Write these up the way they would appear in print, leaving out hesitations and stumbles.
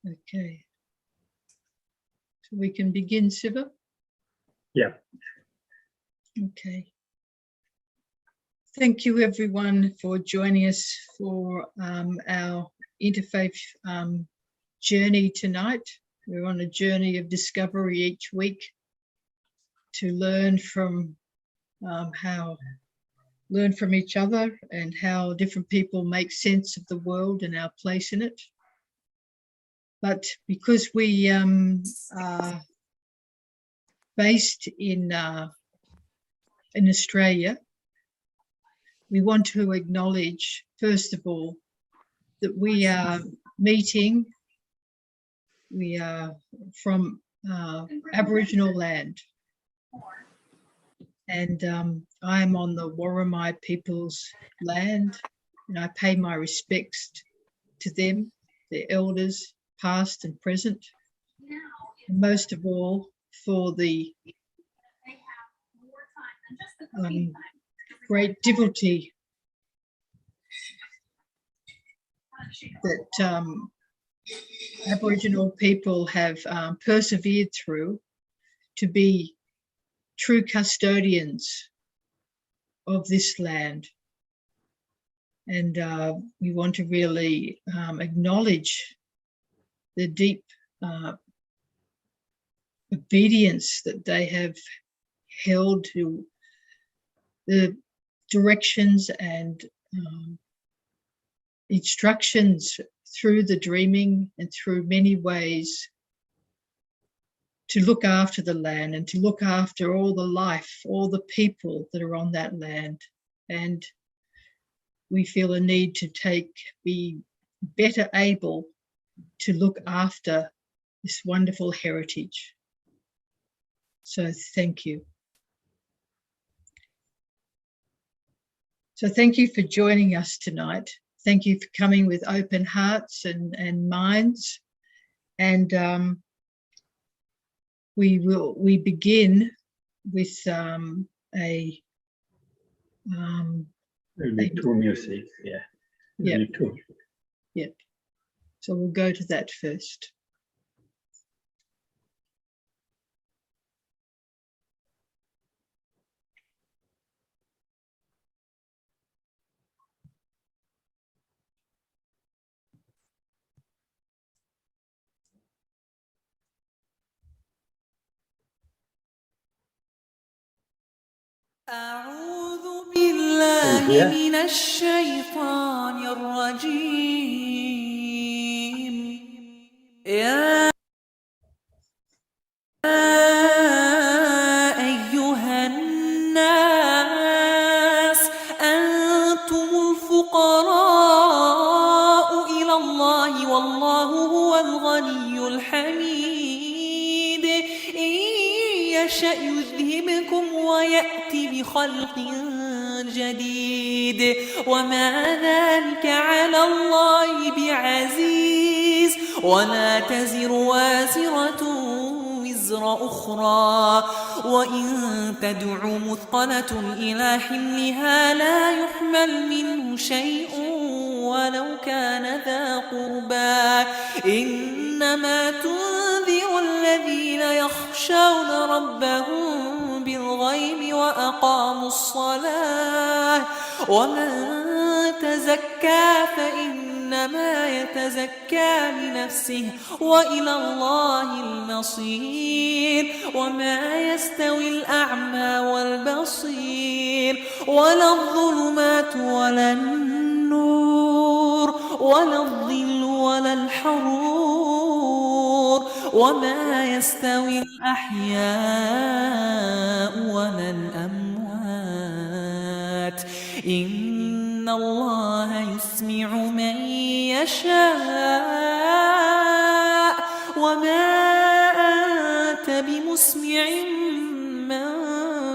Okay. So we can begin, Siva? Yeah. Okay. Thank you, everyone, for joining us for our interfaith journey tonight. We're on a journey of discovery each week to learn from each other and how different people make sense of the world and our place in it. But because we are based in Australia, we want to acknowledge, first of all, that we are meeting, we are from Aboriginal land. And I'm on the Worimi people's land, and I pay my respects to them, their elders, past and present, and most of all for the great devotee that Aboriginal people have persevered through to be true custodians of this land. And we want to really acknowledge the deep obedience that they have held to the directions and instructions through the dreaming and through many ways to look after the land and to look after all the life, all the people that are on that land. And we feel a need to be better able to look after this wonderful heritage. So thank you. So thank you for joining us tonight. Thank you for coming with open hearts and minds. And we begin with a little music, yeah. Yeah. Little. Yep. So we'll go to that first. أعوذ بالله من الشيطان الرجيم يا أيها الناس أنتم الفقراء إلى الله والله هو الغني الحميد إن يشأ يذهبكم ويأتي بخلق جديد وما ذلك على الله بعزيز ولا تزر وازرة وزر أخرى وإن تدع مثقلة إلى حملها لا يحمل منه شيء ولو كان ذا قربى إنما تنذر الذين يخشون ربهم بالغيب وأقاموا الصلاة ومن تزكى فإنما يتزكى لنفسه وإلى الله المصير وما يستوي الأعمى والبصير ولا الظلمات ولا النور ولا الظل ولا الحرور وما يستوي الأحياء ولا الأموات إن الله يسمع من يشاء وما أنت بمسمع من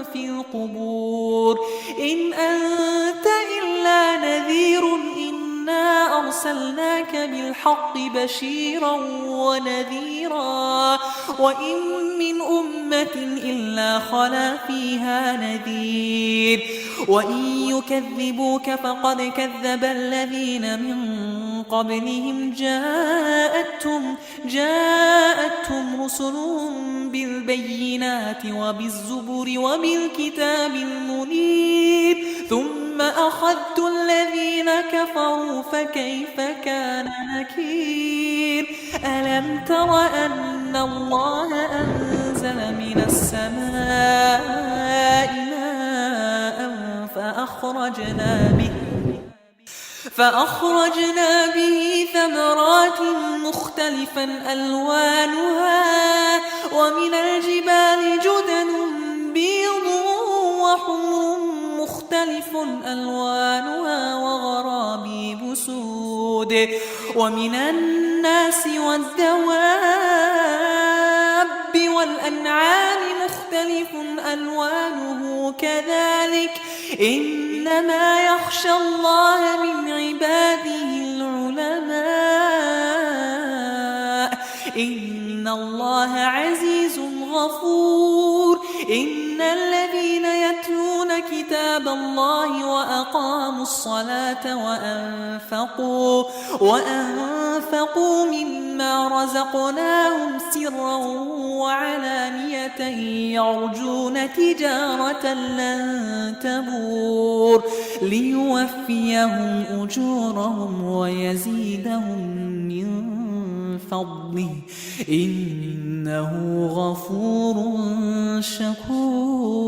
في القبور إن أنت إلا نذير إنا أرسلناك بالحق بشيرا ونذيرا وإن من أمة إلا خلا فيها نذير وإن يكذبوك فقد كذب الذين من قبلهم جاءتهم رسلهم بالبينات وبالزبر وبالكتاب المنير ثم أخذت الذين كفروا فكيف كان نكير ألم تر أن الله أنزل من السماء ماء فأخرجنا به ثمرات مختلفا ألوانها ومن الجبال جدد بيض وحمر مختلف ألوانها وغرابيب سود ومن الناس والدواب والأنعام مختلف ألوانه كذلك إنما يخشى الله من عباده العلماء إن الله عزيز غفور إن الذين يتلون كتاب الله وأقاموا الصلاة وأنفقوا مما رزقناهم سرا وعلانية يرجون تجارة لن تبور ليوفيهم أجورهم ويزيدهم من فضله إنه غفور شكور.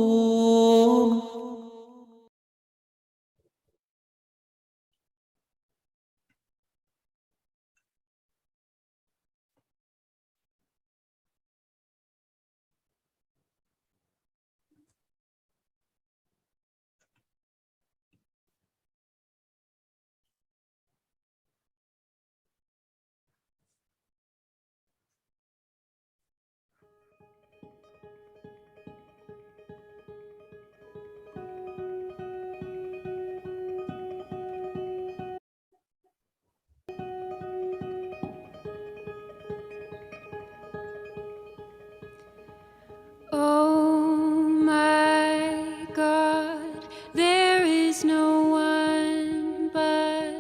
Oh my God, there is no one but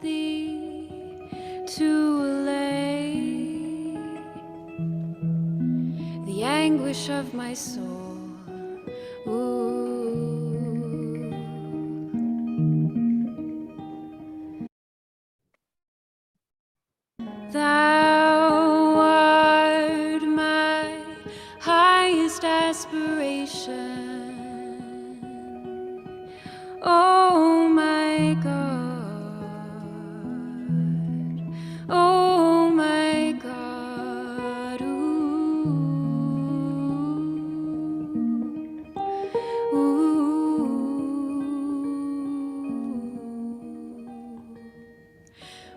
Thee to allay the anguish of my soul. Ooh. Thou art my highest aspiration. Oh my God, oh my God, ooh, ooh.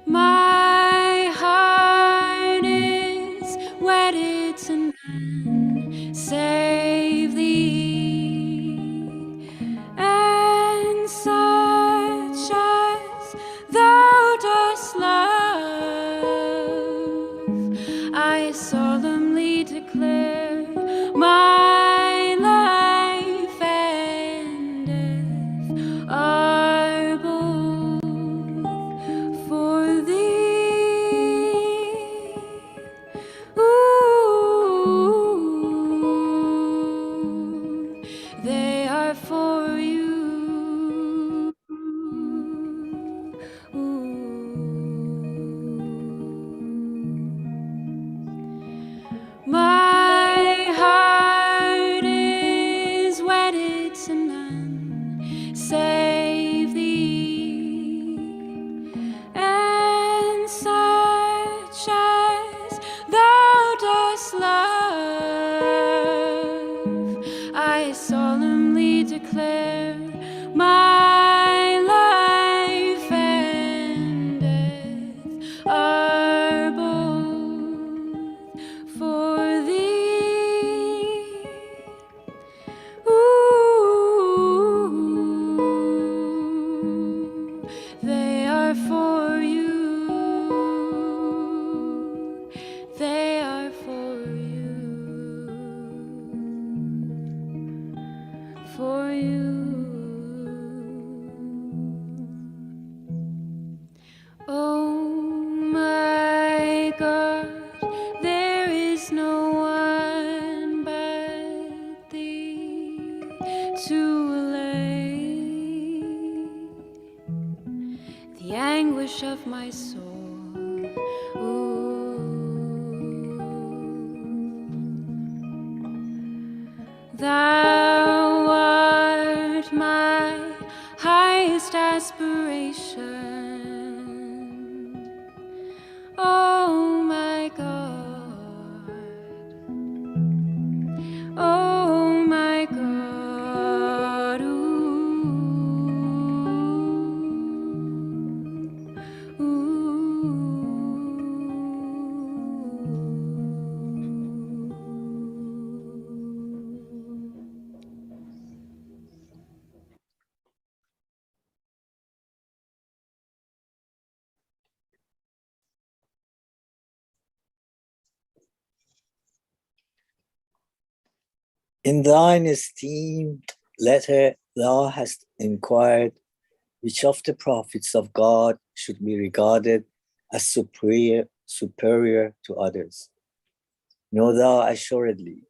My heart is wedded to none save Thee, and such as Thou dost love. I solemnly declare my life and death are both for Thee. Ooh, they are for You. My heart is wedded to none save Thee, and such as Thou dost love. I solemnly declare my life and death are both for Thee. Ooh, they are for You. They are for You. For You. Oh to allay the anguish of my soul. Ooh. Thou art my highest aspiration, oh my God, oh my God. Ooh, ooh. In thine esteemed letter thou hast inquired which of the prophets of God should be regarded as superior to others. Know thou assuredly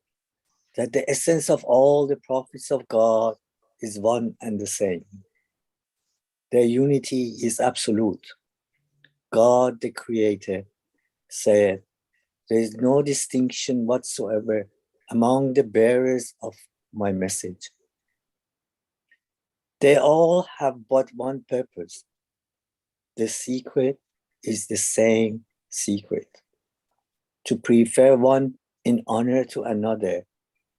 that the essence of all the prophets of God is one and the same. Their unity is absolute. God the Creator said, there is no distinction whatsoever among the bearers of my message. They all have but one purpose. The secret is the same secret. To prefer one in honor to another,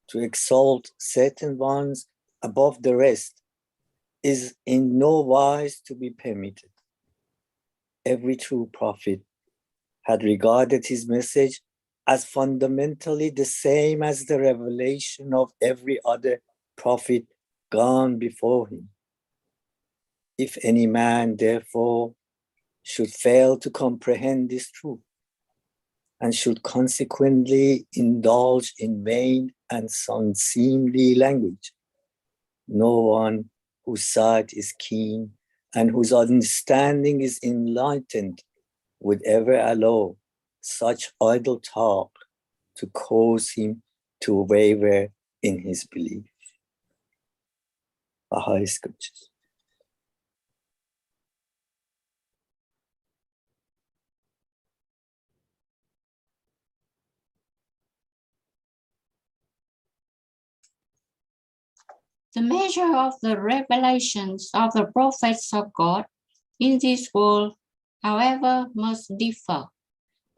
to exalt certain ones above the rest, is in no wise to be permitted. Every true prophet had regarded his message as fundamentally the same as the revelation of every other prophet gone before him. If any man, therefore, should fail to comprehend this truth, and should consequently indulge in vain and unseemly language, no one whose sight is keen and whose understanding is enlightened would ever allow such idle talk to cause him to waver in his belief. Baha'i Scriptures. The measure of the revelations of the prophets of God in this world, however, must differ.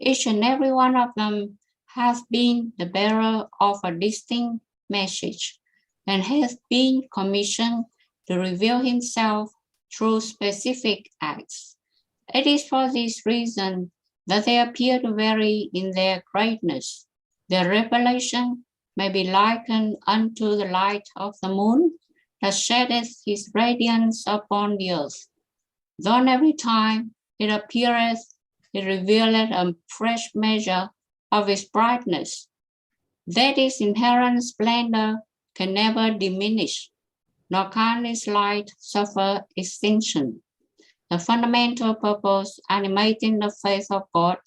Each and every one of them has been the bearer of a distinct message and has been commissioned to reveal himself through specific acts. It is for this reason that they appear to vary in their greatness. Their revelation may be likened unto the light of the moon that sheddeth his radiance upon the earth. Though every time it appeareth, it revealeth a fresh measure of its brightness. That its inherent splendor can never diminish, nor can its light suffer extinction. The fundamental purpose animating the faith of God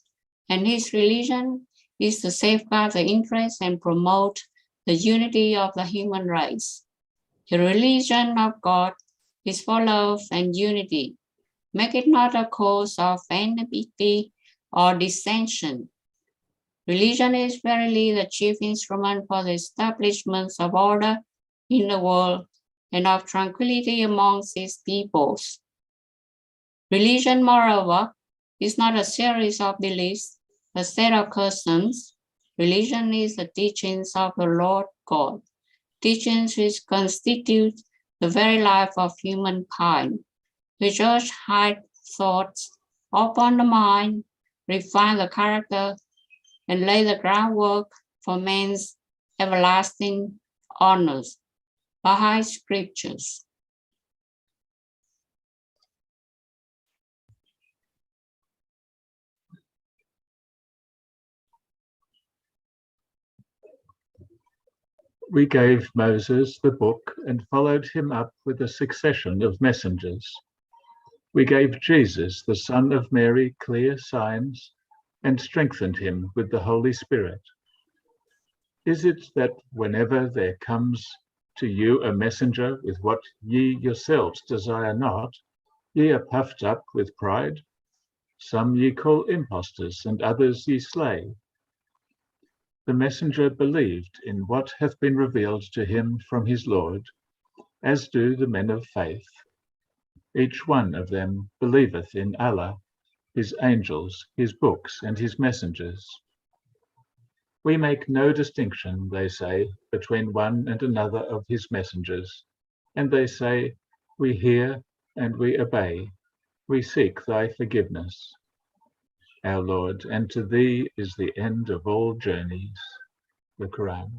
and his religion is to safeguard the interests and promote the unity of the human race. The religion of God is for love and unity. Make it not a cause of enmity or dissension. Religion is verily the chief instrument for the establishment of order in the world and of tranquility amongst its peoples. Religion, moreover, is not a series of beliefs, a set of customs. Religion is the teachings of the Lord God, teachings which constitute the very life of humankind, which urge high thoughts upon the mind, refine the character, and lay the groundwork for man's everlasting honors. Baha'i Scriptures. We gave Moses the book and followed him up with a succession of messengers. We gave Jesus, the Son of Mary, clear signs and strengthened him with the Holy Spirit. Is it that whenever there comes To you a messenger with what ye yourselves desire not, ye are puffed up with pride. Some ye call impostors, and others ye slay. The messenger believed in what hath been revealed to him from his Lord, as do the men of faith. Each one of them believeth in Allah, his angels, his books, and his messengers. We make no distinction, they say, between one and another of his messengers, and they say, we hear and we obey, we seek thy forgiveness, our Lord, and to thee is the end of all journeys. The Quran.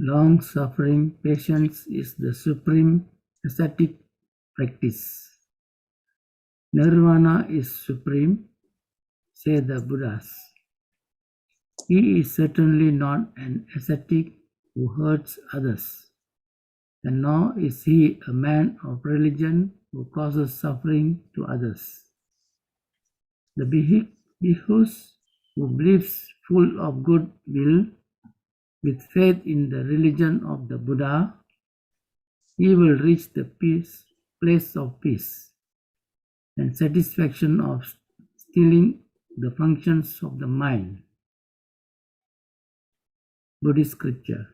Long-suffering patience is the supreme ascetic practice. Nirvana is supreme, say the Buddhas. He is certainly not an ascetic who hurts others, and nor is he a man of religion who causes suffering to others. The bhikkhus who believes full of good will, with faith in the religion of the Buddha, he will reach the place of peace and satisfaction of stilling the functions of the mind. Buddhist scripture.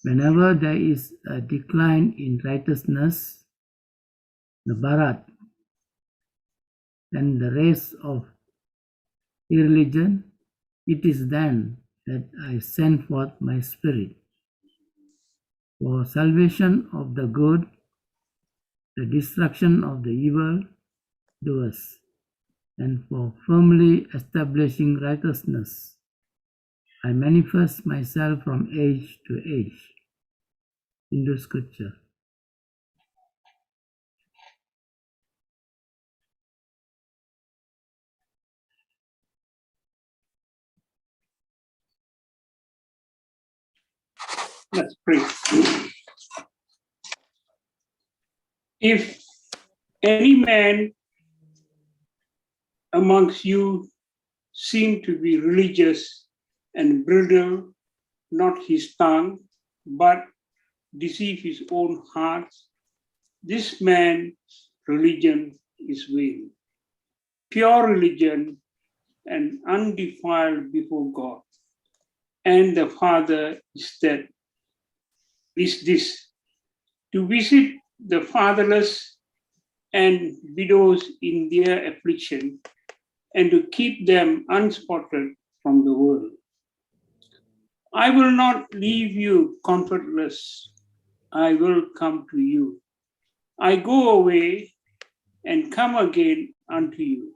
Whenever there is a decline in righteousness, the Bharat, and the race of irreligion, it is then that I send forth my spirit. For salvation of the good, the destruction of the evil doers, and for firmly establishing righteousness, I manifest myself from age to age. Hindu scripture. Let's pray. If any man amongst you seem to be religious and bridle not his tongue, but deceive his own heart, this man's religion is vain. Pure religion and undefiled before God and the Father is this, to visit the fatherless and widows in their affliction, and to keep them unspotted from the world. I will not leave you comfortless. I will come to you. I go away and come again unto you.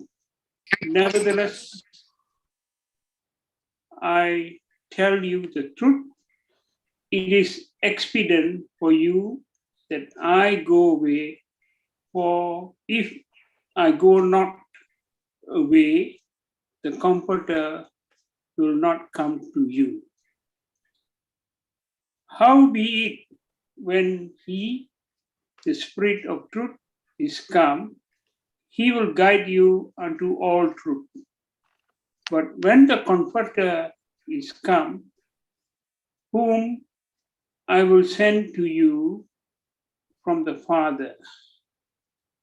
Nevertheless, I tell you the truth. It is expedient for you that I go away, for if I go not away, the Comforter will not come to you. Howbeit, when he, the Spirit of truth, is come, he will guide you unto all truth. But when the Comforter is come, whom I will send to you from the Father,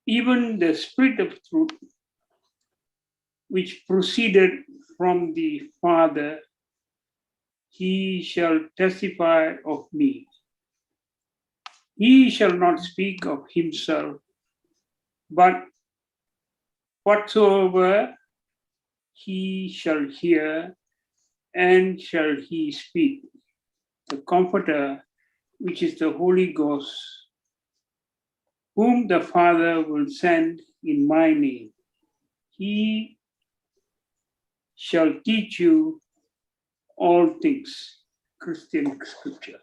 even the Spirit of truth, which proceeded from the Father, he shall testify of me. He shall not speak of himself, but whatsoever he shall hear, and shall he speak. The Comforter, which is the Holy Ghost, whom the Father will send in my name. He shall teach you all things. Christian scripture.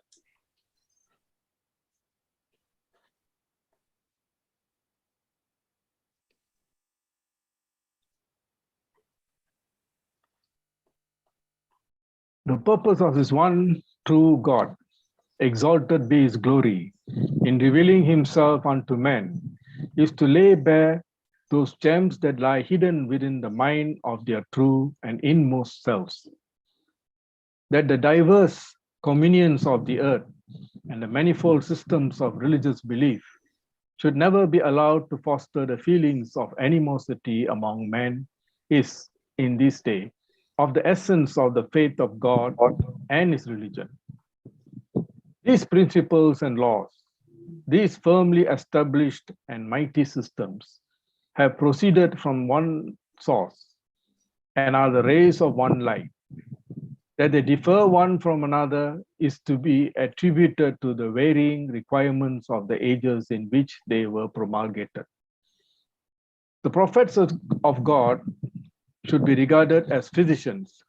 The purpose of this one true God exalted be his glory, in revealing himself unto men, is to lay bare those gems that lie hidden within the mind of their true and inmost selves, that the diverse communions of the earth and the manifold systems of religious belief should never be allowed to foster the feelings of animosity among men is, in this day, of the essence of the faith of God and his religion. These principles and laws, these firmly established and mighty systems, have proceeded from one source and are the rays of one light. That they differ one from another is to be attributed to the varying requirements of the ages in which they were promulgated. The prophets of God should be regarded as physicians,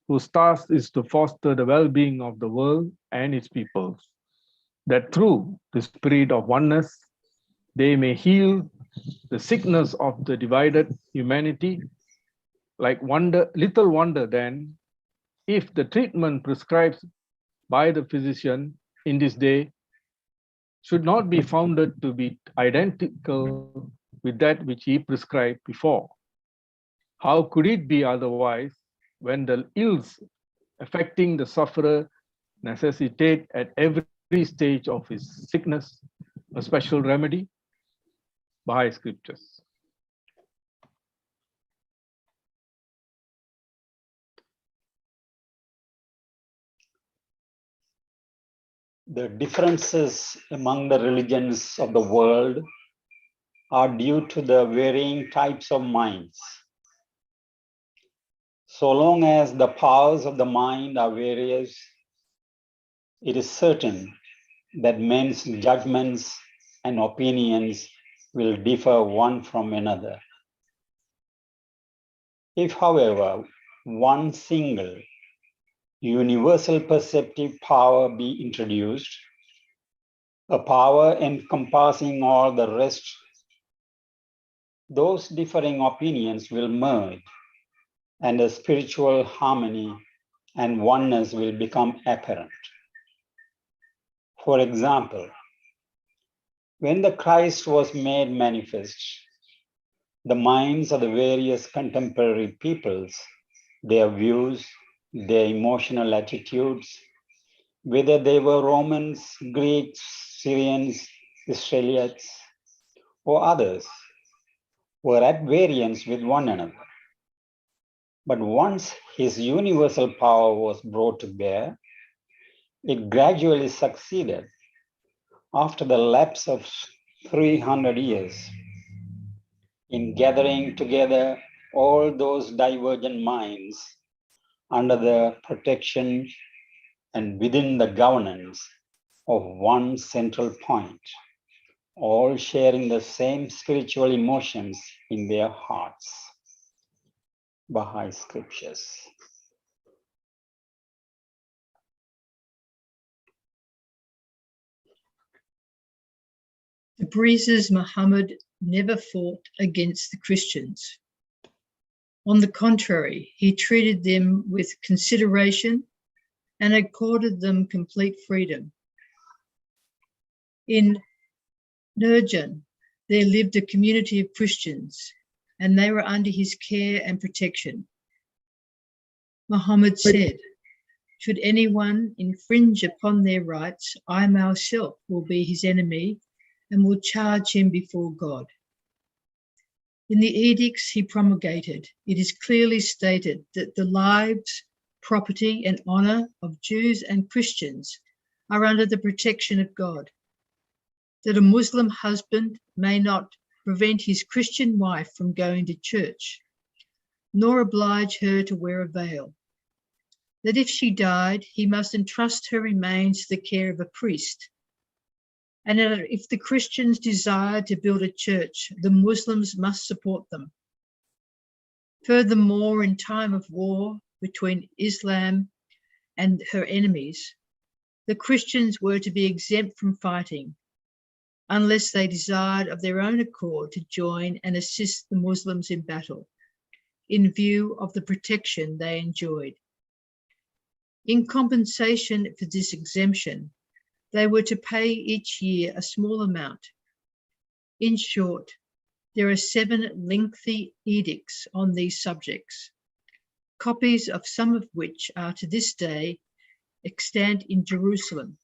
whose task is to foster the well-being of the world and its peoples, that through the spirit of oneness, they may heal the sickness of the divided humanity. Little wonder then, if the treatment prescribed by the physician in this day should not be founded to be identical with that which he prescribed before. How could it be otherwise when the ills affecting the sufferer necessitate at every stage of his sickness a special remedy? Baha'i scriptures. The differences among the religions of the world are due to the varying types of minds. So long as the powers of the mind are various, it is certain that men's judgments and opinions will differ one from another. If, however, one single universal perceptive power be introduced, a power encompassing all the rest, those differing opinions will merge, and a spiritual harmony and oneness will become apparent. For example, when the Christ was made manifest, the minds of the various contemporary peoples, their views, their emotional attitudes, whether they were Romans, Greeks, Syrians, Israelites, or others, were at variance with one another. But once his universal power was brought to bear, it gradually succeeded, after the lapse of 300 years, in gathering together all those divergent minds under the protection and within the governance of one central point, all sharing the same spiritual emotions in their hearts. Baha'i scriptures. The Breezes Muhammad never fought against the Christians. On the contrary, he treated them with consideration and accorded them complete freedom. In Nurjan, there lived a community of Christians, and they were under his care and protection. Muhammad said, "Should anyone infringe upon their rights, I myself will be his enemy and will charge him before God." In the edicts he promulgated, it is clearly stated that the lives, property, and honor of Jews and Christians are under the protection of God, that a Muslim husband may not prevent his Christian wife from going to church, nor oblige her to wear a veil, that if she died, he must entrust her remains to the care of a priest, and that if the Christians desire to build a church, the Muslims must support them. Furthermore, in time of war between Islam and her enemies, the Christians were to be exempt from fighting, unless they desired of their own accord to join and assist the Muslims in battle, in view of the protection they enjoyed. In compensation for this exemption, They were to pay each year a small amount. In short, there are 7 lengthy edicts on these subjects, copies of some of which are to this day extant in Jerusalem.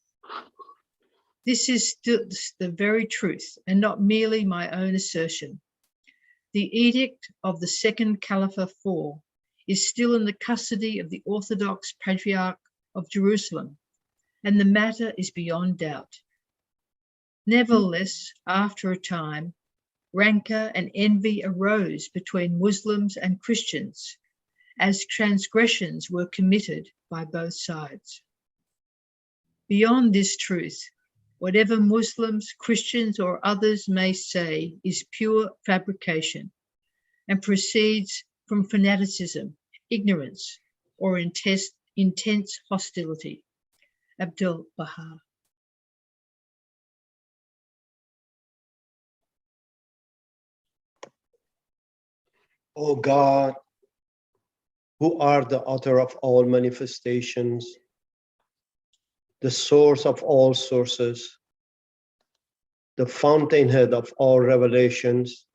This is still the very truth and not merely my own assertion. The edict of the Second Caliphate IV is still in the custody of the Orthodox Patriarch of Jerusalem, and the matter is beyond doubt. Nevertheless, after a time, rancor and envy arose between Muslims and Christians as transgressions were committed by both sides. Beyond this truth, whatever Muslims, Christians, or others may say is pure fabrication and proceeds from fanaticism, ignorance, or intense hostility. Abdul Baha. O God, who are the author of all manifestations, the source of all sources, the fountainhead of all revelations,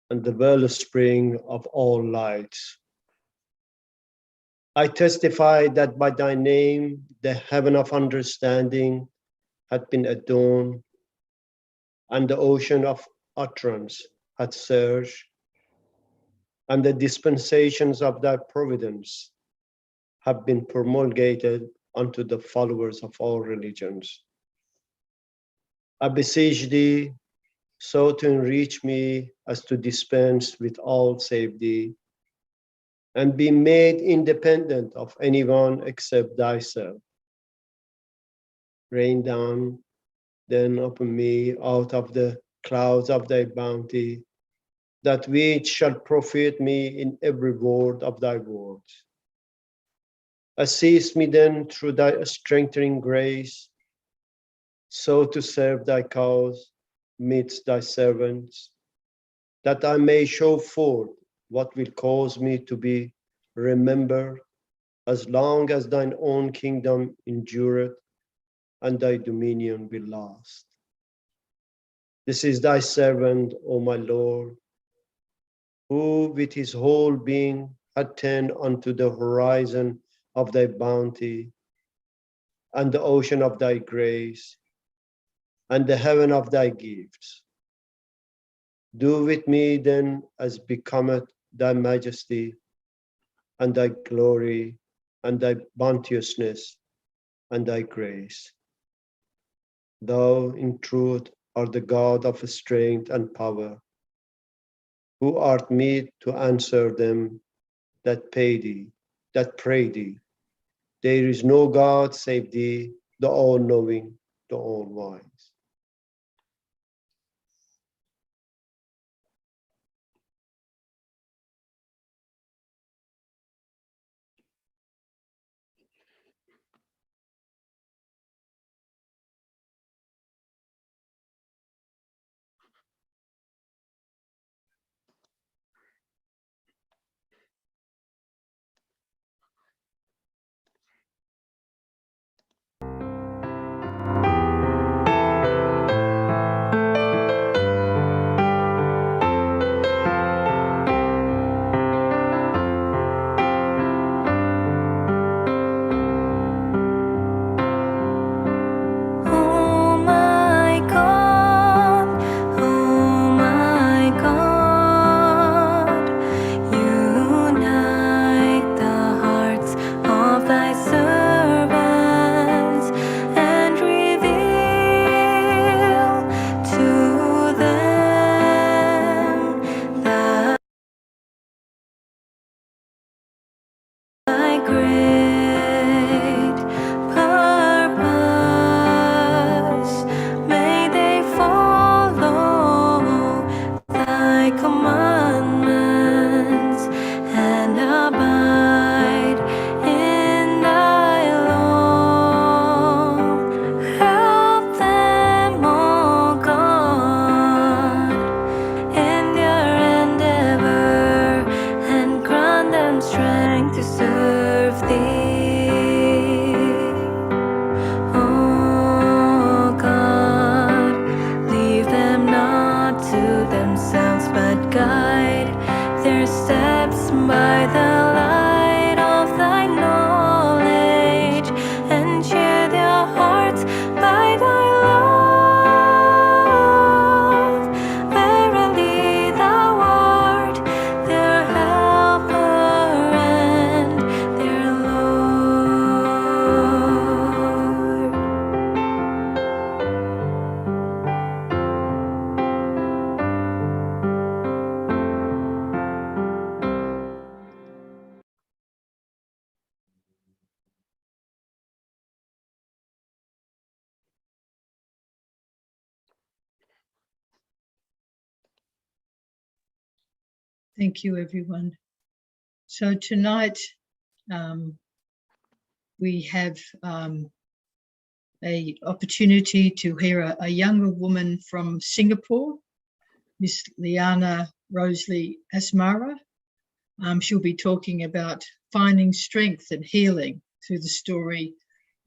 and the wellspring of all lights. I testify that by thy name, the heaven of understanding had been adorned, and the ocean of utterance had surged, and the dispensations of thy providence have been promulgated unto the followers of all religions. I beseech thee so to enrich me as to dispense with all save thee, and be made independent of anyone except thyself. Rain down then upon me out of the clouds of thy bounty, that which shall profit me in every word of thy words. Assist me then through thy strengthening grace, so to serve thy cause midst thy servants, that I may show forth what will cause me to be remembered as long as thine own kingdom endureth and thy dominion will last. This is thy servant, O my Lord, who with his whole being had turned unto the horizon of thy bounty, and the ocean of thy grace, and the heaven of thy gifts. Do with me then as becometh thy majesty, and thy glory, and thy bounteousness, and thy grace. Thou in truth art the God of strength and power, who art meet to answer them that pay thee, that pray thee. There is no God save thee, the all-knowing, the all-wise. Thank you, everyone. So tonight we have a opportunity to hear a younger woman from Singapore, Miss Liana Rosalie Asmara. She'll be talking about finding strength and healing through the story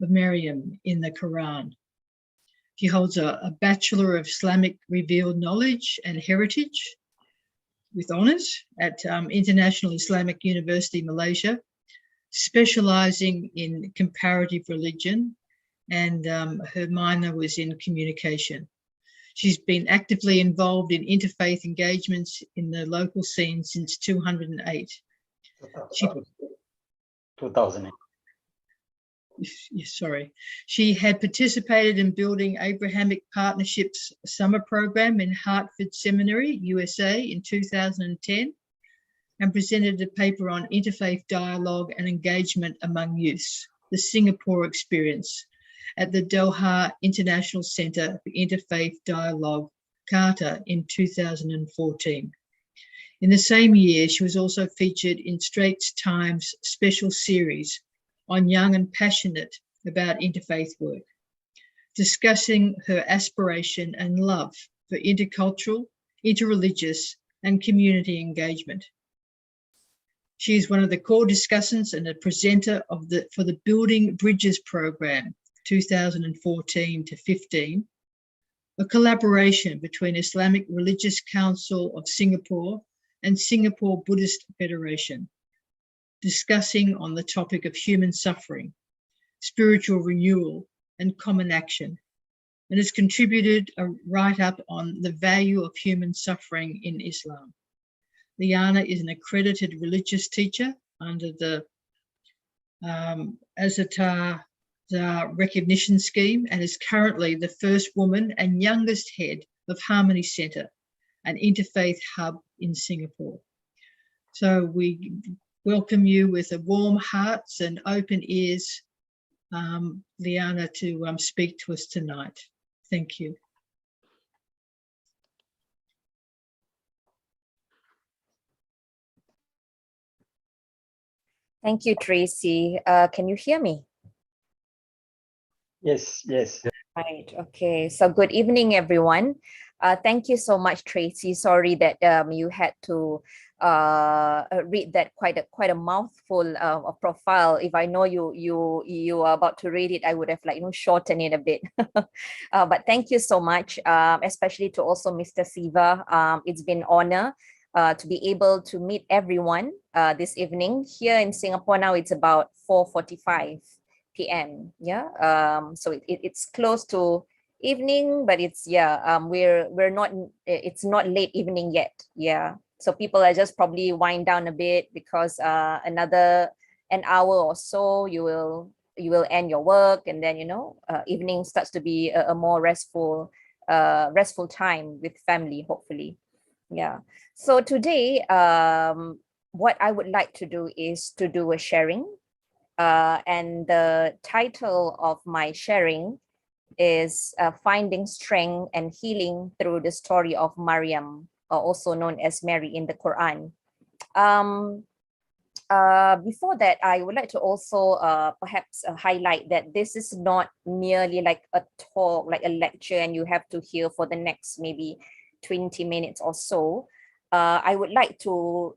of Maryam in the Quran. She holds a Bachelor of Islamic Revealed Knowledge and Heritage with honours at International Islamic University, Malaysia, specialising in comparative religion, and her minor was in communication. She's been actively involved in interfaith engagements in the local scene since 2008. 2008. Sorry. She had participated in building Abrahamic Partnerships Summer Program in Hartford Seminary, USA in 2010, and presented a paper on interfaith dialogue and engagement among youths, the Singapore experience, at the Doha International Centre for Interfaith Dialogue, Carter, in 2014. In the same year, she was also featured in Straits Times' special series on Young and Passionate about interfaith work, discussing her aspiration and love for intercultural, interreligious, and community engagement. She is one of the core discussants and a presenter for the Building Bridges program, 2014 to 15, a collaboration between Islamic Religious Council of Singapore and Singapore Buddhist Federation, discussing on the topic of human suffering, spiritual renewal, and common action, and has contributed a write-up on the value of human suffering in Islam. Liana is an accredited religious teacher under the Azatar recognition scheme, and is currently the first woman and youngest head of Harmony Centre, an interfaith hub in Singapore. So we welcome you with a warm hearts and open ears, Liana, to speak to us tonight. Thank you. Thank you, Tracy. Can you hear me? Yes, yes. Right. Okay. So good evening, everyone. Thank you so much, Tracy. Sorry that you had to read that quite a mouthful of profile. If I know you are about to read it, I would have shortened it a bit. But thank you so much, especially to also Mr. Siva. It's been an honor to be able to meet everyone this evening. Here in Singapore now, it's about 4:45 p.m. Yeah. So it's close to evening, but it's we're not, it's not late evening yet. Yeah. So people are just probably wind down a bit because another an hour or so you will end your work, and then evening starts to be a more restful time with family, hopefully. Yeah. So today what I would like to do is to do a sharing, and the title of my sharing is Finding Strength and Healing Through the Story of Maryam, also known as Mary in the Quran. Before that, I would like to also perhaps highlight that this is not merely like a talk, like a lecture, and you have to hear for the next maybe 20 minutes or so. I would like to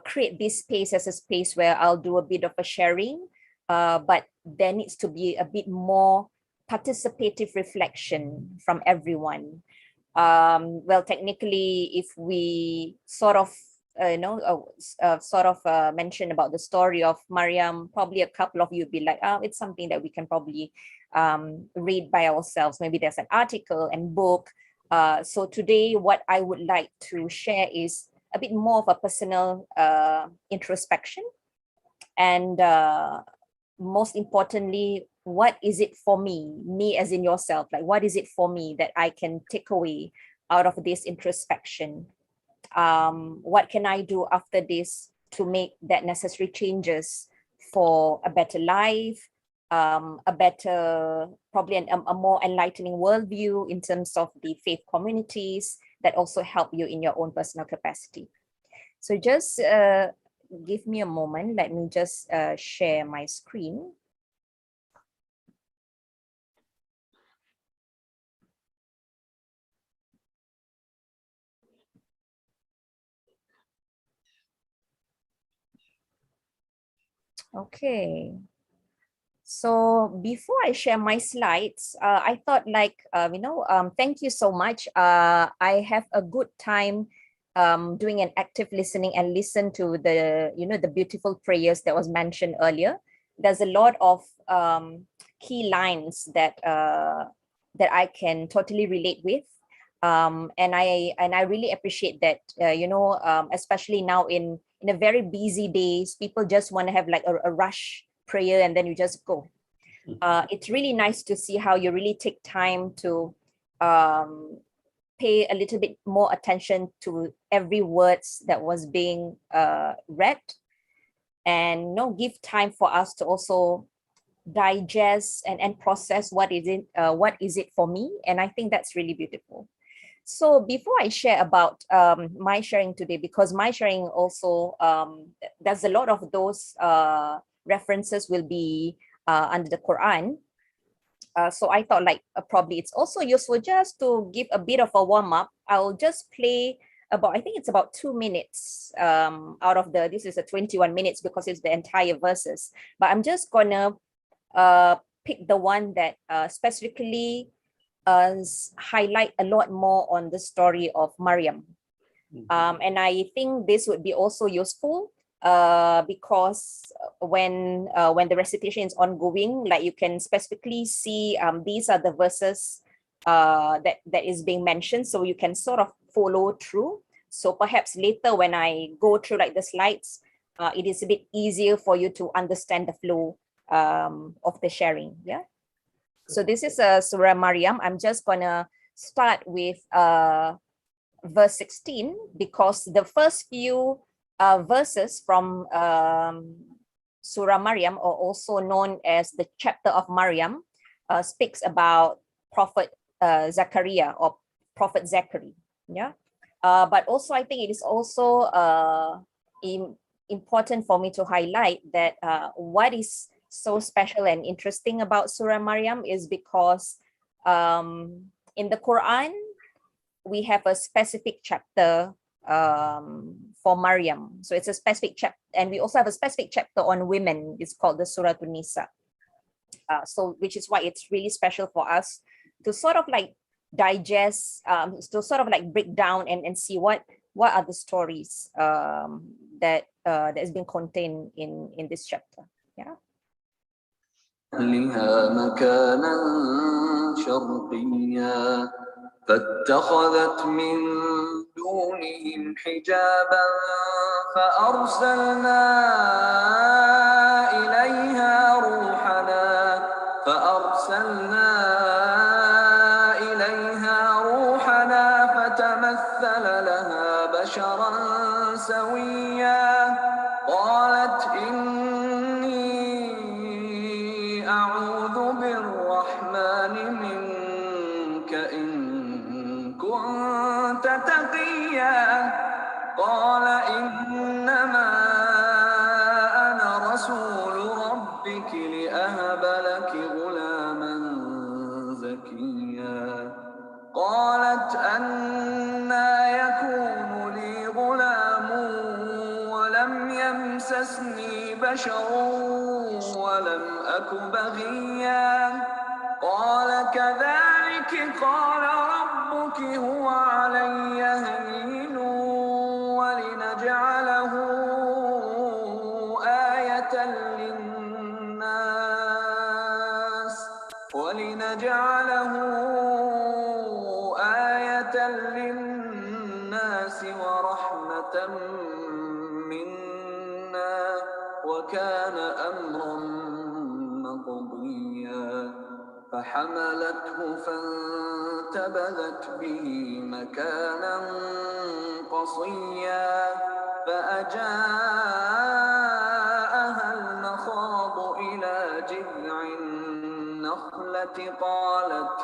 create this space as a space where I'll do a bit of a sharing, but there needs to be a bit more participative reflection from everyone. Well, technically, if we sort of mention about the story of Maryam, probably a couple of you would be like, oh, it's something that we can probably read by ourselves. Maybe there's an article and book. So today, what I would like to share is a bit more of a personal introspection, and most importantly, what is it for me as in yourself, like what is it for me that I can take away out of this introspection? What can I do after this to make that necessary changes for a better life, a better, probably a more enlightening worldview in terms of the faith communities that also help you in your own personal capacity. So just give me a moment. Let me just share my screen. Okay. So before I share my slides, I thought thank you so much. I have a good time doing an active listening and listen to the beautiful prayers that was mentioned earlier. There's a lot of key lines that I can totally relate with. And I really appreciate that, especially now in a very busy days, people just want to have like a rush prayer and then you just go. It's really nice to see how you really take time to pay a little bit more attention to every words that was being read, and give time for us to also digest and process what is it for me. And I think that's really beautiful. So before I share about my sharing today, because my sharing also, there's a lot of those references will be under the Quran. So I thought probably it's also useful just to give a bit of a warm up. I'll just play I think it's about 2 minutes out of this is a 21 minutes because it's the entire verses. But I'm just gonna pick the one that specifically highlight a lot more on the story of Maryam. And I think this would be also useful because when the recitation is ongoing, like you can specifically see these are the verses that is being mentioned, so you can sort of follow through. So perhaps later when I go through like the slides, it is a bit easier for you to understand the flow of the sharing. Yeah. So this is Surah Maryam. I'm just gonna start with verse 16 because the first few verses from Surah Maryam, or also known as the chapter of Maryam, speaks about Prophet Zachariah or Prophet Zachary. Yeah, but also I think it is also important for me to highlight that what is so special and interesting about Surah Maryam is because in the Quran we have a specific chapter for Maryam. So it's a specific chapter, and we also have a specific chapter on women. It's called the Surah An-Nisa. So which is why it's really special for us to sort of like digest, to sort of like break down and see what are the stories that has been contained in this chapter. Yeah. أهلها مكانا شرقيا فاتخذت من دونهم حجابا فأرسلنا إليها روحنا فتمثل لها بشرا سويا قالت أعوذ بالرحمن منك إن كنت تقيا قال إنما أنا رسول ربك لأهب لك غلاما زكيا قالت أنى يكون لي غلام ولم يمسسني بشر ولم أك بغيا قال كذلك قال ربك هو علي هين ولنجعله آية للناس ورحمة منا وكان أمرا مقضيا فحملته فانتبذت به مكانا قصيا فأجاءها المخاض إلى جذع النخلة قالت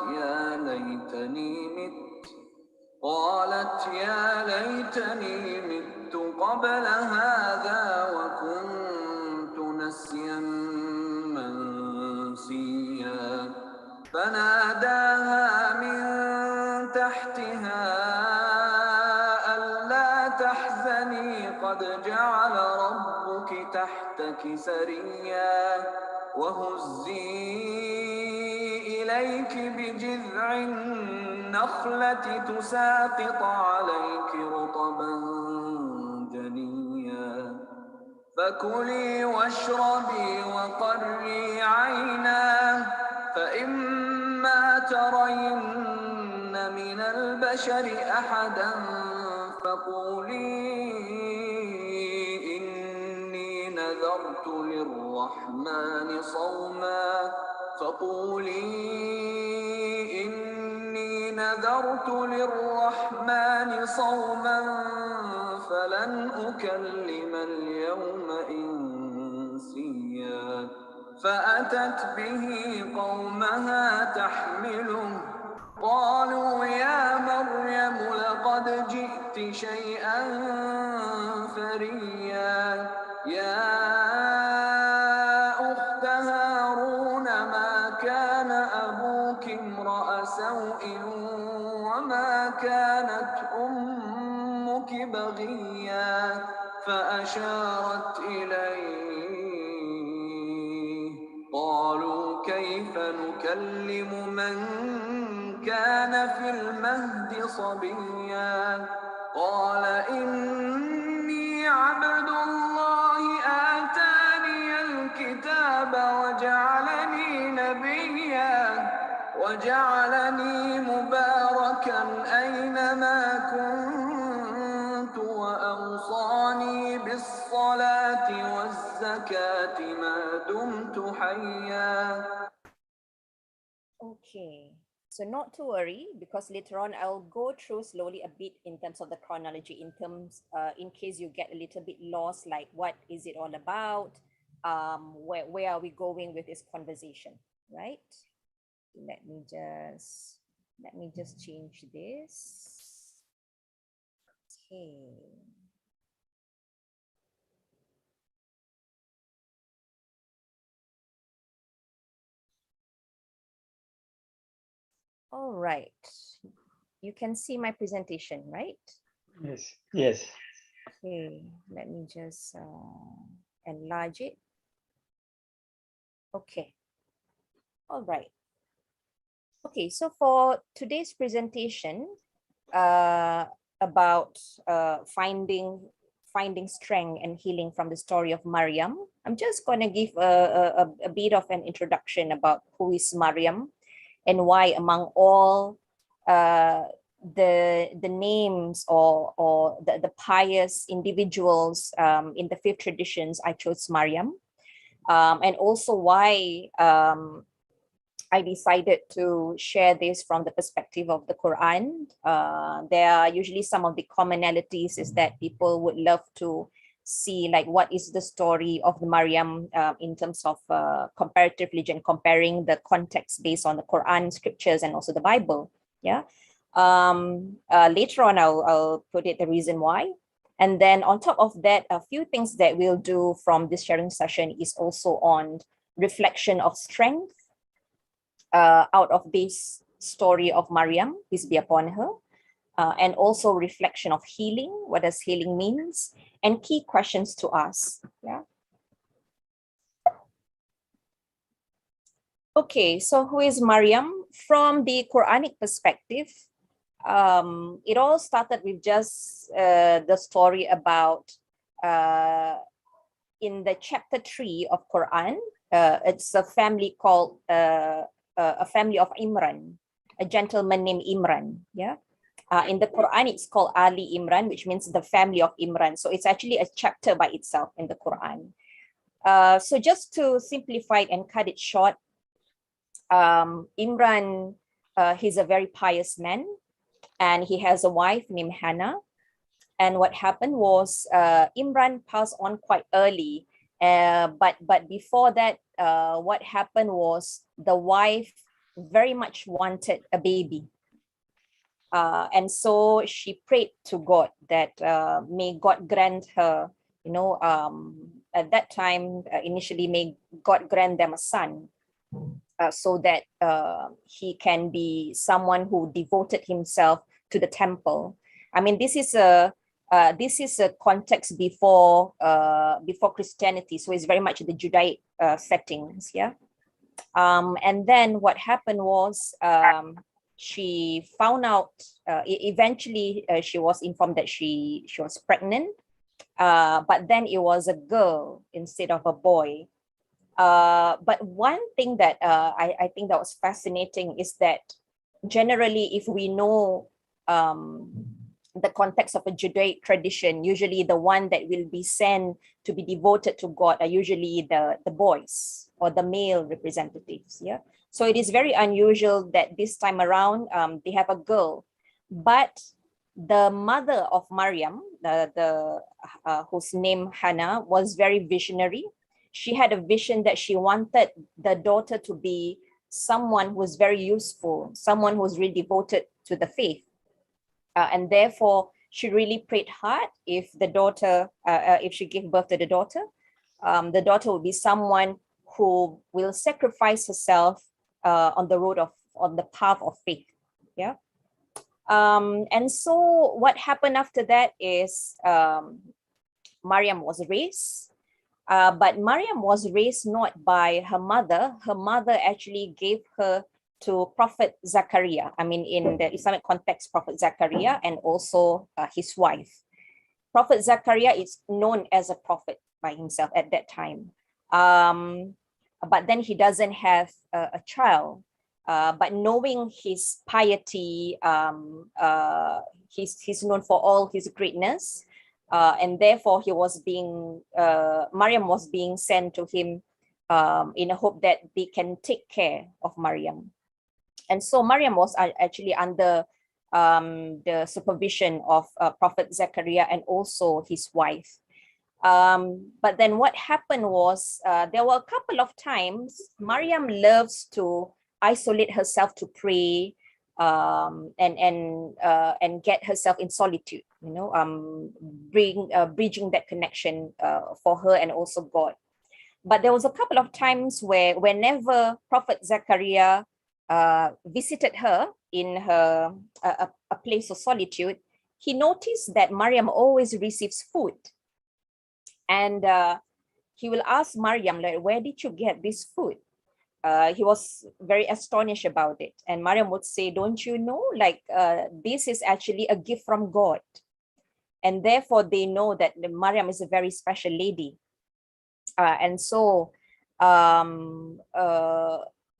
يا ليتني مت مت قبل هذا وكنت نسيا منسيا فناداها من تحتها ألا تحزني قد جعل ربك تحتك سريا وهزي إليك بجذع النخلة تساقط عليك رطبا جنيا فكلي واشربي وقري عينا فإما ترين من البشر أحدا فقولي إني نذرت للرحمن صوما فلن أكلم اليوم إنسيا فأتت به قومها تحمله قالوا يا مريم لقد جئت شيئا فريا يا أخت هارون ما كان أبوك امرأ سوء وما كانت أمك بغيا فأشارت إليه قالوا كيف نكلم من كان في المهد صبيا قال إني عبد الله آتاني الكتاب وجعلني مباركا أينما كنت وأوصاني بالصلاة والزكاة ما دمت حيا. Okay, so not to worry, because later on I'll go through slowly a bit in terms of the chronology, in case you get a little bit lost, like what is it all about, where are we going with this conversation, right? Let me just change this. Okay. All right. You can see my presentation, right? Yes. Yes. Okay, let me just enlarge it. Okay. All right. Okay, so for today's presentation about finding strength and healing from the story of Maryam, I'm just going to give a bit of an introduction about who is Maryam and why among all the names or the pious individuals in the faith traditions, I chose Maryam, and also why I decided to share this from the perspective of the Quran. There are usually some of the commonalities is that people would love to see like what is the story of the Maryam in terms of comparative religion, comparing the context based on the Quran scriptures and also the Bible. Yeah. Later on, I'll put it the reason why. And then on top of that, a few things that we'll do from this sharing session is also on reflection of strength out of this story of Maryam, peace be upon her, and also reflection of healing. What does healing means? And key questions to ask. Yeah. Okay, so who is Maryam? From the Quranic perspective, it all started with just the story about in the chapter 3 of Quran. It's a family called a family of Imran, a gentleman named Imran. Yeah. In the Quran, it's called Ali Imran, which means the family of Imran. So it's actually a chapter by itself in the Quran. So just to simplify it and cut it short, Imran, he's a very pious man, and he has a wife named Hannah. And what happened was Imran passed on quite early. But before that, what happened was the wife very much wanted a baby. And so she prayed to God that may God grant her, at that time, initially, may God grant them a son, so that he can be someone who devoted himself to the temple. I mean, this is a context before Christianity, so it's very much the Judaic settings, yeah. And then what happened was she found out. Eventually, she was informed that she was pregnant, but then it was a girl instead of a boy. But one thing that I think that was fascinating is that generally, if we know the context of a Judaic tradition, usually the one that will be sent to be devoted to God are usually the boys or the male representatives. Yeah. So it is very unusual that this time around they have a girl, but the mother of Maryam, whose name Hannah, was very visionary. She had a vision that she wanted the daughter to be someone who was very useful, someone who was really devoted to the faith. And therefore, she really prayed hard if the daughter, if she gave birth to the daughter will be someone who will sacrifice herself on the path of faith. Yeah. And so what happened after that is Maryam was raised. But Maryam was raised not by her mother. Her mother actually gave her to Prophet Zachariah. I mean, in the Islamic context, Prophet Zachariah and also his wife. Prophet Zachariah is known as a prophet by himself at that time. But then he doesn't have a child. But knowing his piety, he's known for all his greatness. And therefore he was Maryam was being sent to him in a hope that they can take care of Maryam. And so Maryam was actually under the supervision of Prophet Zechariah and also his wife. But then what happened was there were a couple of times Maryam loves to isolate herself to pray and get herself in solitude, bridging that connection for her and also God. But there was a couple of times where whenever Prophet Zechariah visited her in her a place of solitude, he noticed that Maryam always receives food. And he will ask Maryam, like, where did you get this food? He was very astonished about it. And Maryam would say, don't you know, like this is actually a gift from God. And therefore they know that Maryam is a very special lady. And so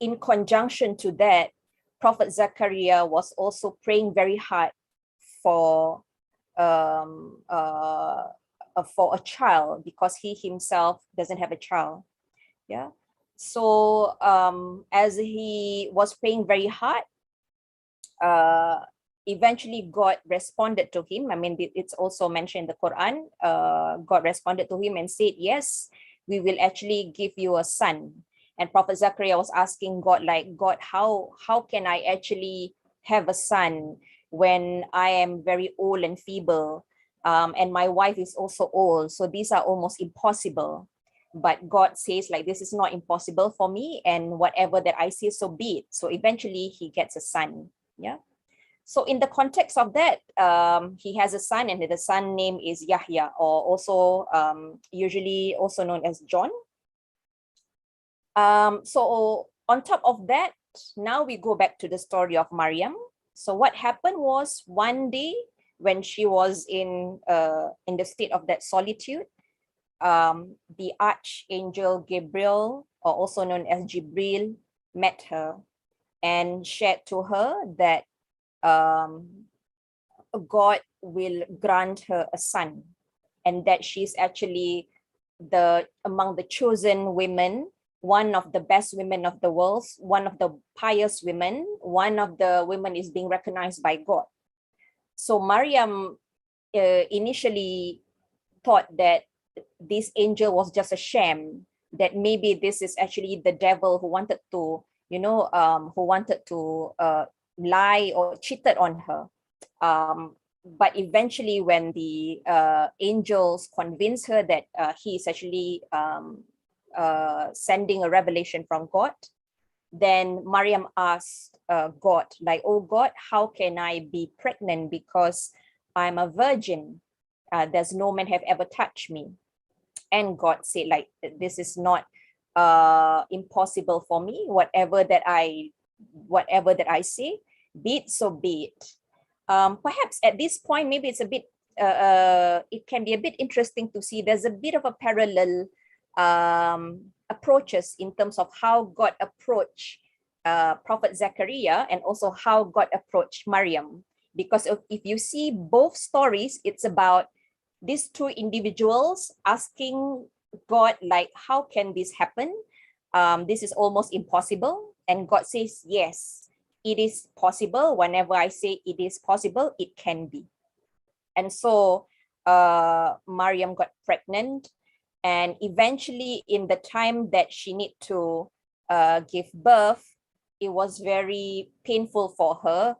in conjunction to that, Prophet Zechariah was also praying very hard for a child because he himself doesn't have a child. Yeah. So as he was praying very hard, eventually God responded to him. I mean, it's also mentioned in the Quran. God responded to him and said, yes, we will actually give you a son. And Prophet Zechariah was asking God, like, God, how can I actually have a son when I am very old and feeble? And my wife is also old. So these are almost impossible. But God says, like, this is not impossible for me, and whatever that I say, so be it. So eventually he gets a son. Yeah. So in the context of that, he has a son, and the son name is Yahya, or also usually also known as John. So on top of that, now we go back to the story of Maryam. So what happened was one day when she was in the state of that solitude, the archangel Gabriel, or also known as Jibril, met her and shared to her that God will grant her a son, and that she's actually among the chosen women, one of the best women of the world, one of the pious women, one of the women is being recognized by God. So Maryam initially thought that this angel was just a sham, that maybe this is actually the devil who wanted to, lie or cheated on her. But eventually, when the angels convince her that he is actually sending a revelation from God, then Maryam asked God, like, "Oh God, how can I be pregnant because I'm a virgin? There's no man have ever touched me." And God said, like, "This is not impossible for me. Whatever that I say, be it so be it." Perhaps at this point, maybe it's a bit, it can be a bit interesting to see there's a bit of a parallel approaches in terms of how God approached Prophet Zechariah and also how God approached Maryam. Because if you see both stories, it's about these two individuals asking God, like, how can this happen? This is almost impossible. And God says, yes, it is possible. Whenever I say it is possible, it can be. And so Maryam got pregnant, and eventually in the time that she need to give birth, it was very painful for her.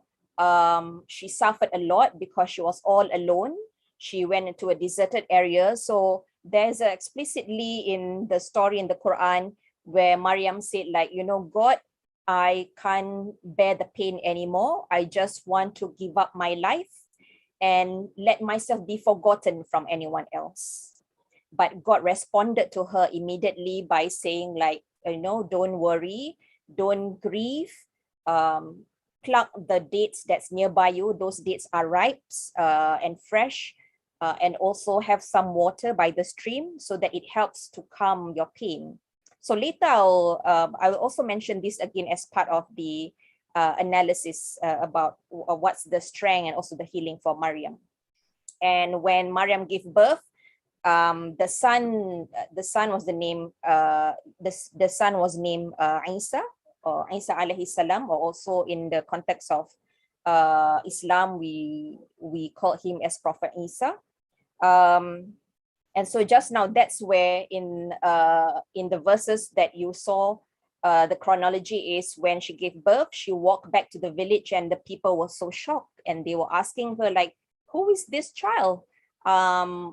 She suffered a lot because she was all alone. She went into a deserted area. So there's explicitly in the story in the Quran where Maryam said, like, God, I can't bear the pain anymore. I just want to give up my life and let myself be forgotten from anyone else. But God responded to her immediately by saying, like, don't worry, don't grieve. Pluck the dates that's nearby you. Those dates are ripe and fresh, and also have some water by the stream so that it helps to calm your pain. So later I'll also mention this again as part of the analysis about what's the strength and also the healing for Maryam. And when Maryam gave birth, the son was named Isa, or Isa alayhi salam, or also in the context of Islam, we call him as Prophet Isa. And so just now, that's where in the verses that you saw, the chronology is when she gave birth, she walked back to the village and the people were so shocked and they were asking her, like, who is this child?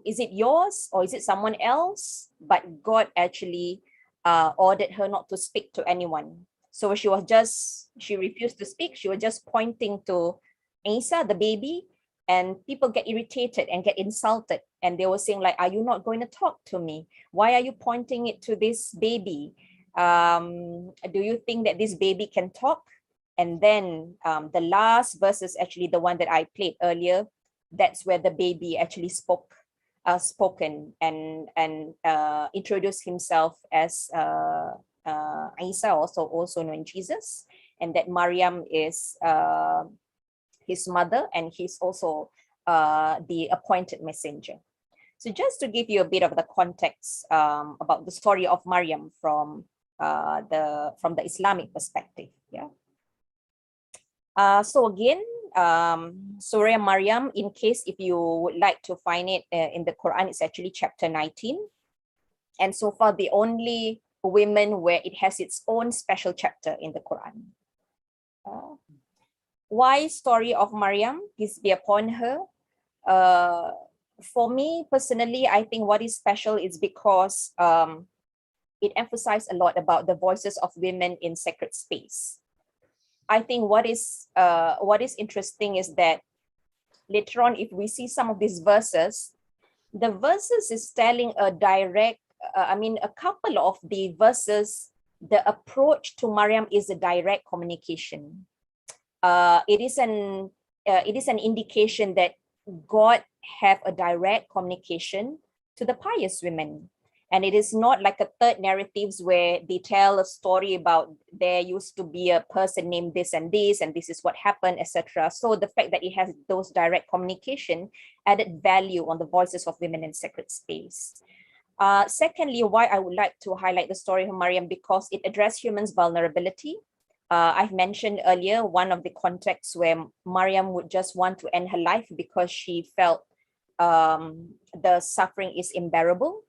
Is it yours or is it someone else? But God actually ordered her not to speak to anyone. So she refused to speak. She was just pointing to Isa, the baby, and people get irritated and get insulted. And they were saying, like, are you not going to talk to me? Why are you pointing it to this baby? Do you think that this baby can talk? And then the last verse is actually the one that I played earlier. That's where the baby actually spoken and introduced himself as Isa, also known Jesus, and that Maryam is his mother, and he's also the appointed messenger. So just to give you a bit of the context about the story of Maryam from the Islamic perspective. Yeah. So again, Surah Maryam, in case if you would like to find it in the Quran, it's actually chapter 19. And so far, the only women where it has its own special chapter in the Quran. Why story of Maryam? Peace be upon her. For me personally, I think what is special is because it emphasized a lot about the voices of women in sacred space. I think what is interesting is that later on, if we see some of these verses, the verses is telling a direct, a couple of the verses, the approach to Maryam is a direct communication. It is an indication that God have a direct communication to the pious women. And it is not like a third narratives where they tell a story about there used to be a person named this and this is what happened, etc. So the fact that it has those direct communication added value on the voices of women in sacred space. Secondly, why I would like to highlight the story of Maryam, because it addressed humans' vulnerability. I've mentioned earlier one of the contexts where Maryam would just want to end her life because she felt the suffering is unbearable.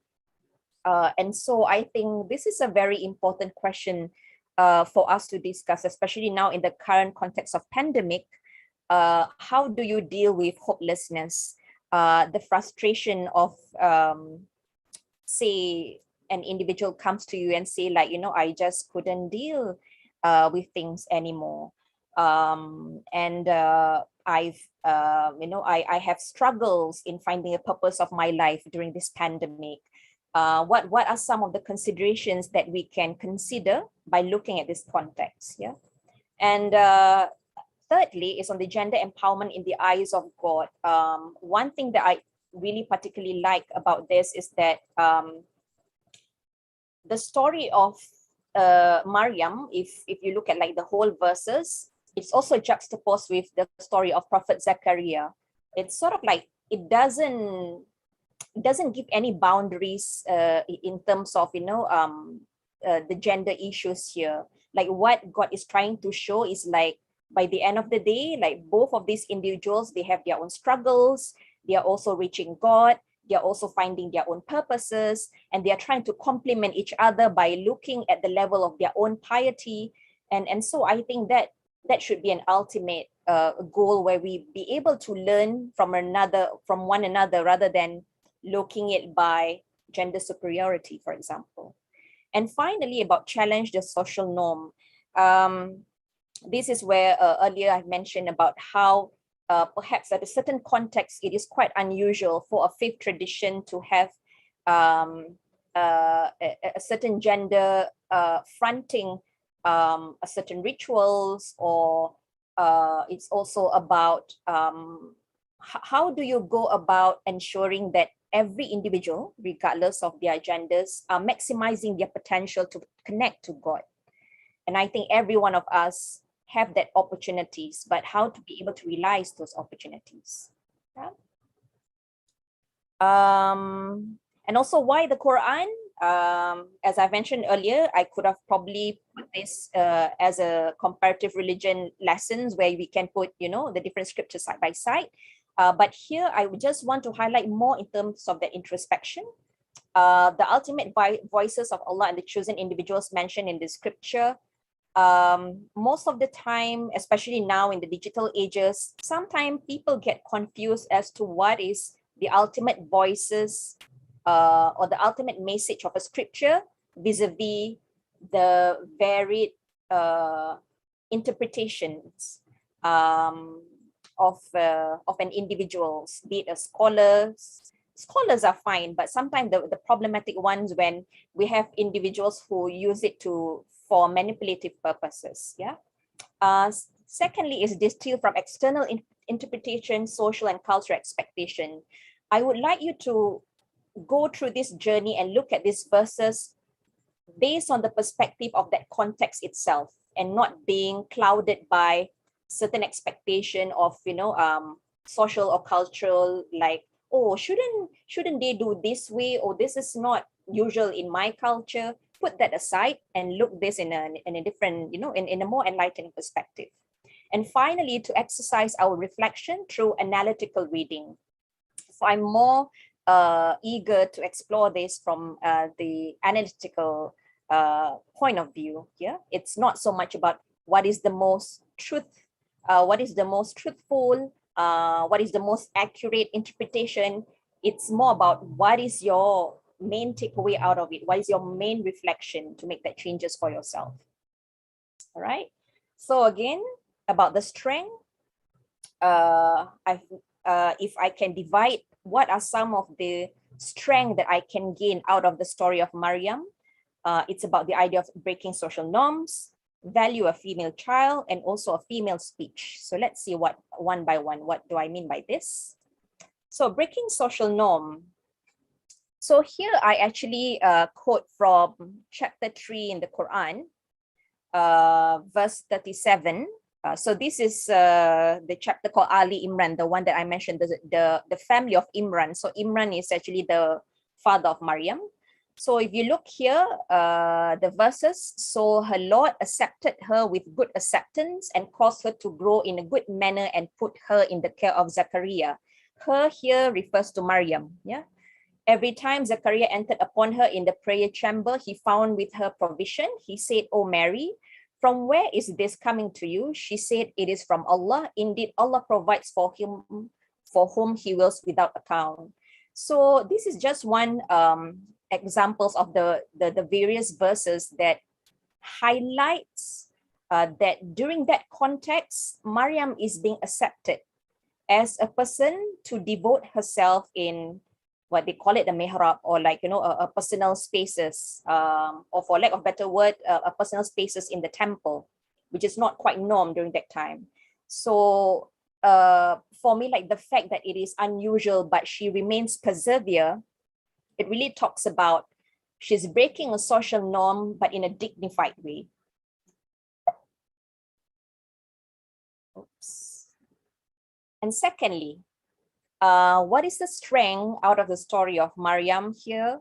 And so I think this is a very important question for us to discuss, especially now in the current context of pandemic. how do you deal with hopelessness, the frustration of, say, an individual comes to you and say, like, I just couldn't deal with things anymore. And I've, I have struggles in finding a purpose of my life during this pandemic. What are some of the considerations that we can consider by looking at this context? Yeah. And thirdly is on the gender empowerment in the eyes of God. One thing that I really particularly like about this is that the story of Maryam, if you look at like the whole verses, it's also juxtaposed with the story of Prophet Zechariah. It's sort of like it doesn't give any boundaries in terms of the gender issues here. Like what God is trying to show is like, by the end of the day, like both of these individuals, they have their own struggles. They are also reaching God. They are also finding their own purposes, and they are trying to complement each other by looking at the level of their own piety. And so I think that should be an ultimate goal, where we be able to learn from one another, rather than looking at by gender superiority, for example. And finally, about challenge the social norm. This is where earlier I mentioned about how perhaps at a certain context, it is quite unusual for a faith tradition to have a certain gender fronting a certain rituals, or it's also about how do you go about ensuring that every individual, regardless of their genders, are maximizing their potential to connect to God. And I think every one of us have that opportunities, but how to be able to realize those opportunities. Yeah. And also why the Quran? As I mentioned earlier, I could have probably put this as a comparative religion lessons, where we can put, the different scriptures side by side. But here I would just want to highlight more in terms of the introspection. The ultimate voices of Allah and the chosen individuals mentioned in the scripture. Most of the time, especially now in the digital ages, sometimes people get confused as to what is the ultimate voices or the ultimate message of a scripture vis-a-vis the varied interpretations of an individual, be it a scholars. Scholars are fine, but sometimes the problematic ones when we have individuals who use it for manipulative purposes. Yeah. Secondly, is distilled from external interpretation, social and cultural expectation. I would like you to go through this journey and look at these verses based on the perspective of that context itself, and not being clouded by certain expectation of social or cultural, like, oh, shouldn't they do this way, or this is not usual in my culture. Put that aside and look this in a different, in a more enlightening perspective. And finally, to exercise our reflection through analytical reading. So I'm more eager to explore this from the analytical point of view. Yeah, it's not so much about what is the most truthful, what is the most accurate interpretation. It's more about what is your main takeaway out of it. What is your main reflection to make that changes for yourself? All right. So again, about the strength, if I can divide, what are some of the strength that I can gain out of the story of Maryam? It's about the idea of breaking social norms, value a female child, and also a female speech. So let's see what one by one, what do I mean by this? So breaking social norm. So here I actually quote from chapter 3 in the Quran, verse 37. So this is the chapter called Ali Imran, the one that I mentioned, the family of Imran. So Imran is actually the father of Maryam. So if you look here, the verses, so her Lord accepted her with good acceptance and caused her to grow in a good manner and put her in the care of Zechariah. Her here refers to Maryam. Yeah. Every time Zechariah entered upon her in the prayer chamber, he found with her provision. He said, "O Mary, From where is this coming to you? She said, it is from Allah. Indeed, Allah provides for whom he wills without account. So this is just one examples of the various verses that highlights that during that context, Maryam is being accepted as a person to devote herself in what they call it, the mihrab, or like, a personal spaces, or for lack of better word, a personal spaces in the temple, which is not quite norm during that time. So for me, like the fact that it is unusual, but she remains persevere, it really talks about she's breaking a social norm, but in a dignified way. Oops. And secondly, what is the strength out of the story of Maryam here?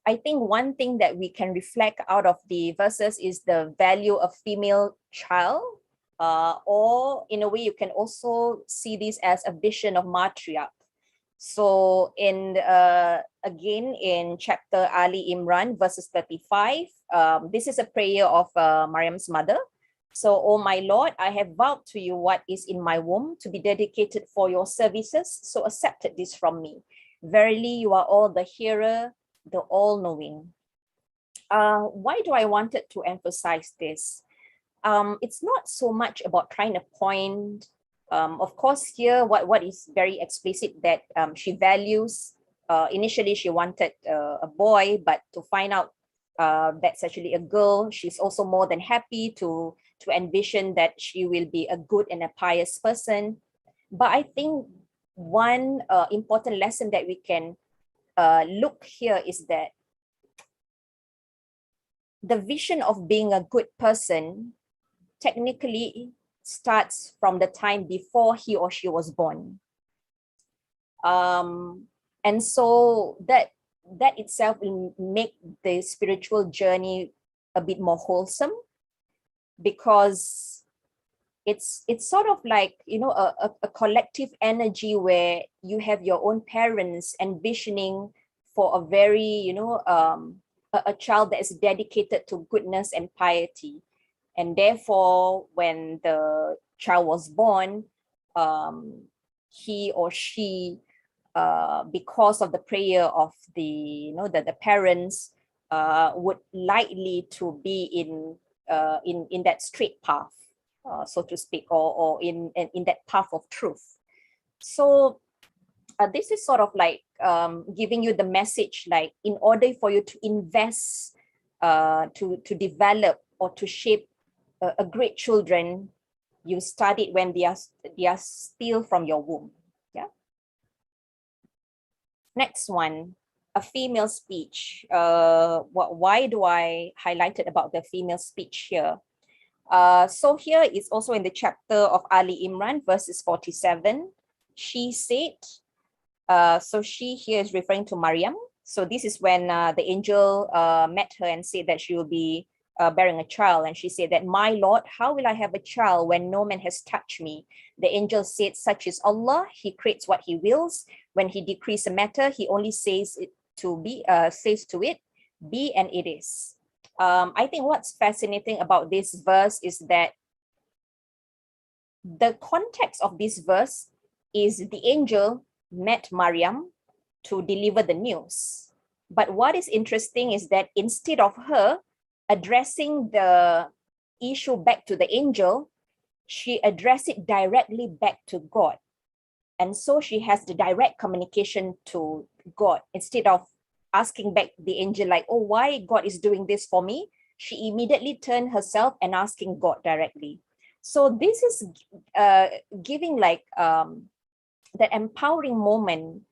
I think one thing that we can reflect out of the verses is the value of female child, or in a way you can also see this as a vision of matriarch. So in again in chapter Ali Imran verses 35, this is a prayer of Maryam's mother. So, O my Lord, I have vowed to you what is in my womb to be dedicated for your services. So accept this from me. Verily, you are all the hearer, the all-knowing. Why do I wanted to emphasize this? It's not so much about trying to point. Of course, here, what is very explicit that she values. Initially, she wanted a boy, but to find out that's actually a girl, she's also more than happy to envision that she will be a good and a pious person. But I think one important lesson that we can look here is that the vision of being a good person technically starts from the time before he or she was born. And so that itself will make the spiritual journey a bit more wholesome, because it's sort of like, a collective energy where you have your own parents envisioning for a very, a child that is dedicated to goodness and piety. And therefore, when the child was born, he or she, because of the prayer of the parents, would likely to be in that straight path, so to speak, or in that path of truth. So this is sort of like giving you the message, like in order for you to invest, to develop or to shape a great children, you start it when they are still from your womb. Yeah. Next one, a female speech. Why do I highlight it about the female speech here? So here is also in the chapter of Ali Imran, verses 47. She said, so she here is referring to Maryam. So this is when the angel met her and said that she will be bearing a child. And she said that, my Lord, how will I have a child when no man has touched me? The angel said, such is Allah. He creates what he wills. When he decrees a matter, he only says it to be, says to it, be, and it is. I think what's fascinating about this verse is that the context of this verse is the angel met Maryam to deliver the news. But what is interesting is that instead of her addressing the issue back to the angel, she addressed it directly back to God. And so she has the direct communication to God. Instead of asking back the angel like, oh, why God is doing this for me? She immediately turned herself and asking God directly. So this is giving like that empowering moment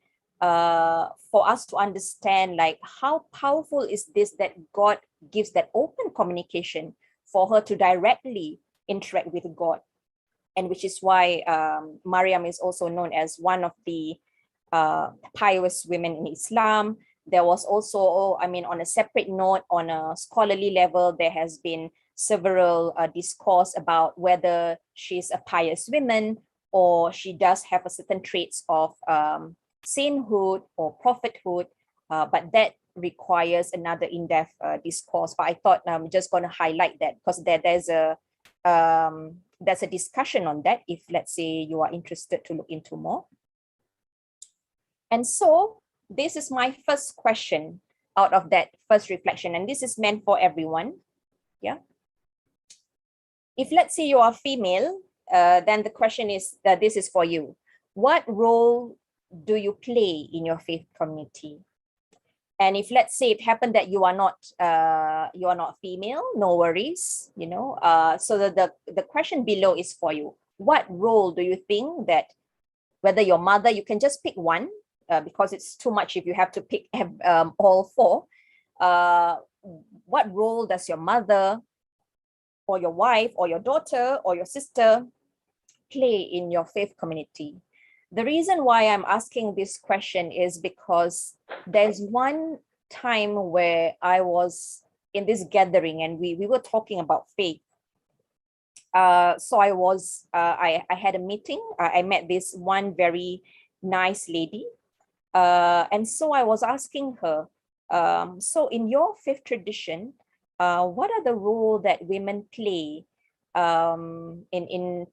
for us to understand like how powerful is this, that God gives that open communication for her to directly interact with God. And which is why Maryam is also known as one of the pious women in Islam. There was also, on a separate note, on a scholarly level, there has been several discourse about whether she's a pious woman or she does have a certain traits of sainthood or prophethood. But that requires another in-depth discourse, but I thought I'm just going to highlight that because there's a discussion on that if, let's say, you are interested to look into more. And so this is my first question out of that first reflection, and this is meant for everyone. Yeah. If, let's say, you are female, then the question is that this is for you. What role do you play in your faith community? And if, let's say, it happened that you are not female, no worries, you know. So the question below is for you. What role do you think that, whether your mother, you can just pick one, because it's too much if you have to pick all four. What role does your mother or your wife or your daughter or your sister play in your faith community? The reason why I'm asking this question is because there's one time where I was in this gathering and we were talking about faith. So I had a meeting. I met this one very nice lady. And so I was asking her, so in your faith tradition, what are the role that women play in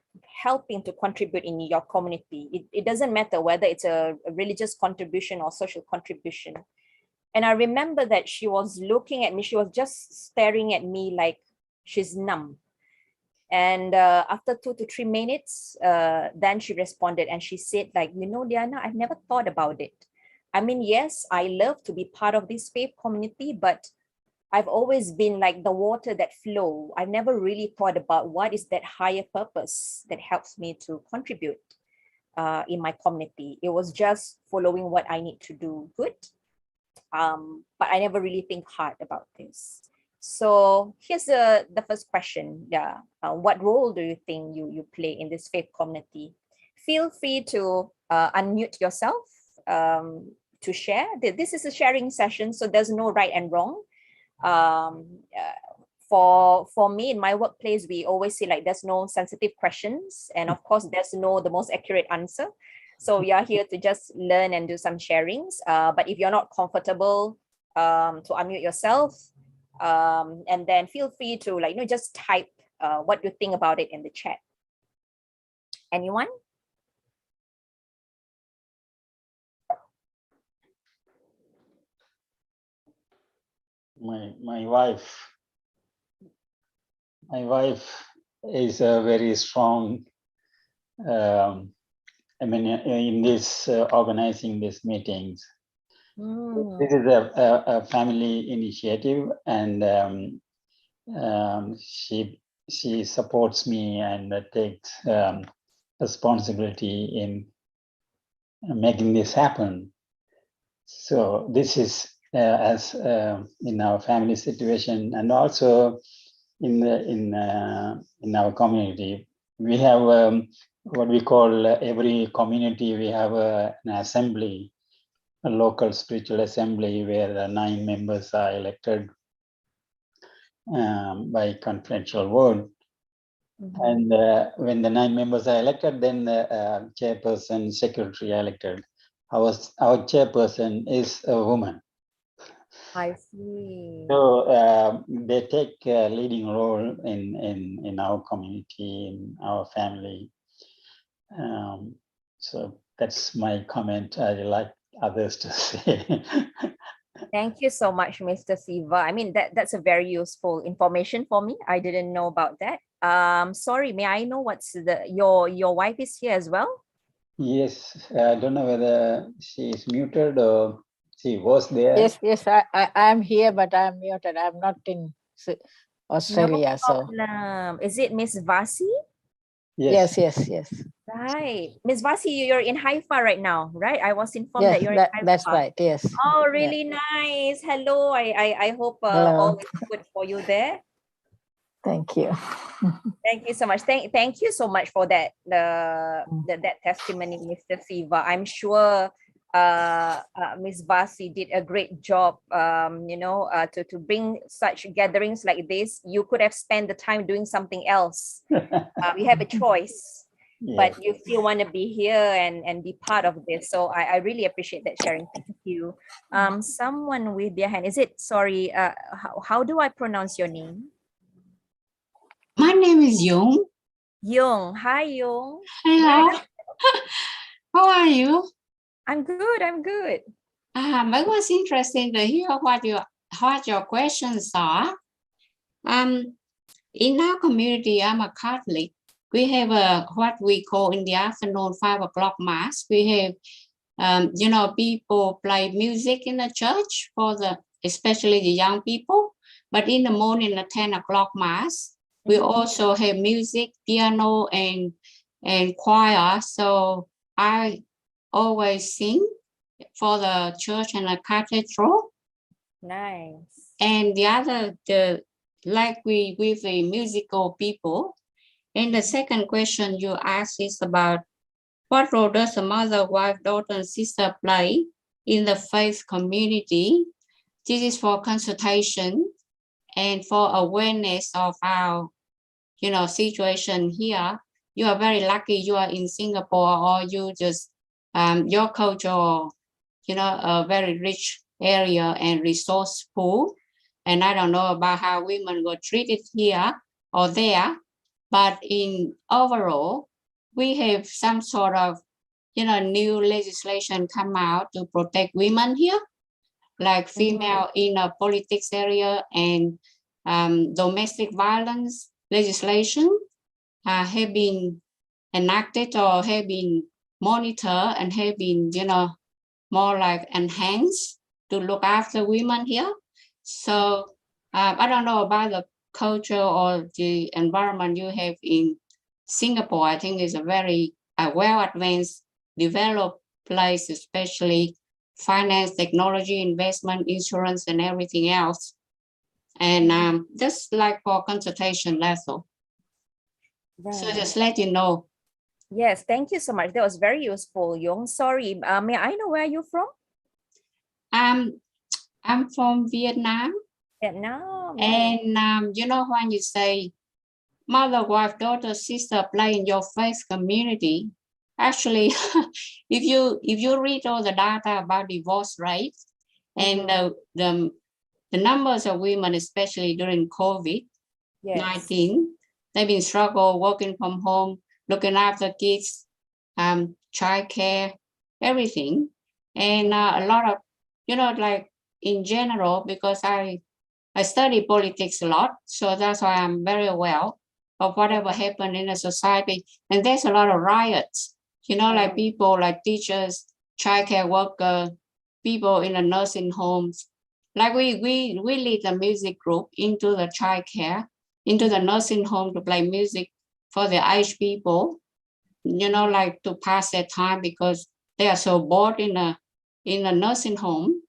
helping to contribute in your community? It doesn't matter whether it's a religious contribution or social contribution. And I remember that she was looking at me, she was just staring at me like she's numb. And after 2 to 3 minutes, then she responded and she said, like, you know, Diana, I've never thought about it. I mean, yes, I love to be part of this faith community, but I've always been like the water that flow. I've never really thought about what is that higher purpose that helps me to contribute in my community. It was just following what I need to do good. But I never really think hard about this. So here's the first question. Yeah, what role do you think you play in this faith community? Feel free to unmute yourself to share. This is a sharing session, so there's no right and wrong. For me in my workplace, we always say like there's no sensitive questions, and of course there's no the most accurate answer. So we are here to just learn and do some sharings. But if you're not comfortable to unmute yourself, and then feel free to, like, you know, just type what you think about it in the chat. Anyone? My wife is a very strong in this organizing these meetings. This is a family initiative, and she supports me and takes responsibility in making this happen. So this is as in our family situation, and also in our community, we have what we call every community we have an assembly, a local spiritual assembly where the 9 members are elected by confidential vote. And when the 9 members are elected, then the chairperson, secretary are elected. Our chairperson is a woman. I see. So they take a leading role in our community, in our family. So that's my comment. I'd like others to say. Thank you so much, Mr. Siva. I mean, that's a very useful information for me. I didn't know about that. Sorry, may I know what's your wife is here as well? Yes, I don't know whether she is muted or she was there. Yes, I'm here, but I'm muted. I'm not in Australia. No problem. Is it Miss Vasi? Yes. Yes. Right. Miss Vasi, you're in Haifa right now, right? I was informed that you're in Haifa. That's right, yes. Oh, really nice. Hello. I hope all is good for you there. Thank you. Thank you so much. Thank you so much for that that testimony, Mr. Siva. I'm sure Ms. Vasi did a great job, to bring such gatherings like this. You could have spent the time doing something else. You have a choice. but Yes. you still want to be here and be part of this. So I really appreciate that sharing. Thank you. Someone with their hand, is it, sorry, how do I pronounce your name? My name is Yung. Yung. Hi, Yung. Hello. How are you? I'm good. I'm good. It was interesting to hear what your questions are. In our community, I'm a Catholic. We have what we call in the afternoon 5 o'clock mass. We have, people play music in the church for especially the young people. But in the morning, at 10 o'clock mass, we also have music, piano, and choir. So I always sing for the church and the cathedral. Nice. And with the musical people. And the second question you asked is about what role does a mother, wife, daughter, and sister play in the faith community? This is for consultation and for awareness of our, situation here. You are very lucky you are in Singapore, or you just, your culture, a very rich area and resourceful. And I don't know about how women were treated here or there, but in overall, we have some sort of, new legislation come out to protect women here, like female in a politics area, and domestic violence legislation have been enacted or have been monitored and have been, more like enhanced to look after women here. So I don't know about the culture or the environment you have in Singapore. I think it's a very well advanced, developed place, especially finance, technology, investment, insurance, and everything else. And just like for consultation, that's all. Right. So just let you know. Yes, thank you so much. That was very useful, Yung. Sorry, may I know where you're from? I'm from Vietnam. Vietnam. And when you say mother, wife, daughter, sister play in your faith community, actually, if you read all the data about divorce rates and the numbers of women, especially during COVID-19, they've been struggling working from home, looking after kids, childcare, everything. And a lot of, like in general, because I study politics a lot, so that's why I'm very aware of whatever happened in the society. And there's a lot of riots, like people like teachers, childcare workers, people in the nursing homes. Like we lead a music group into the childcare, into the nursing home to play music for the aged people, like to pass their time because they are so bored in a nursing home.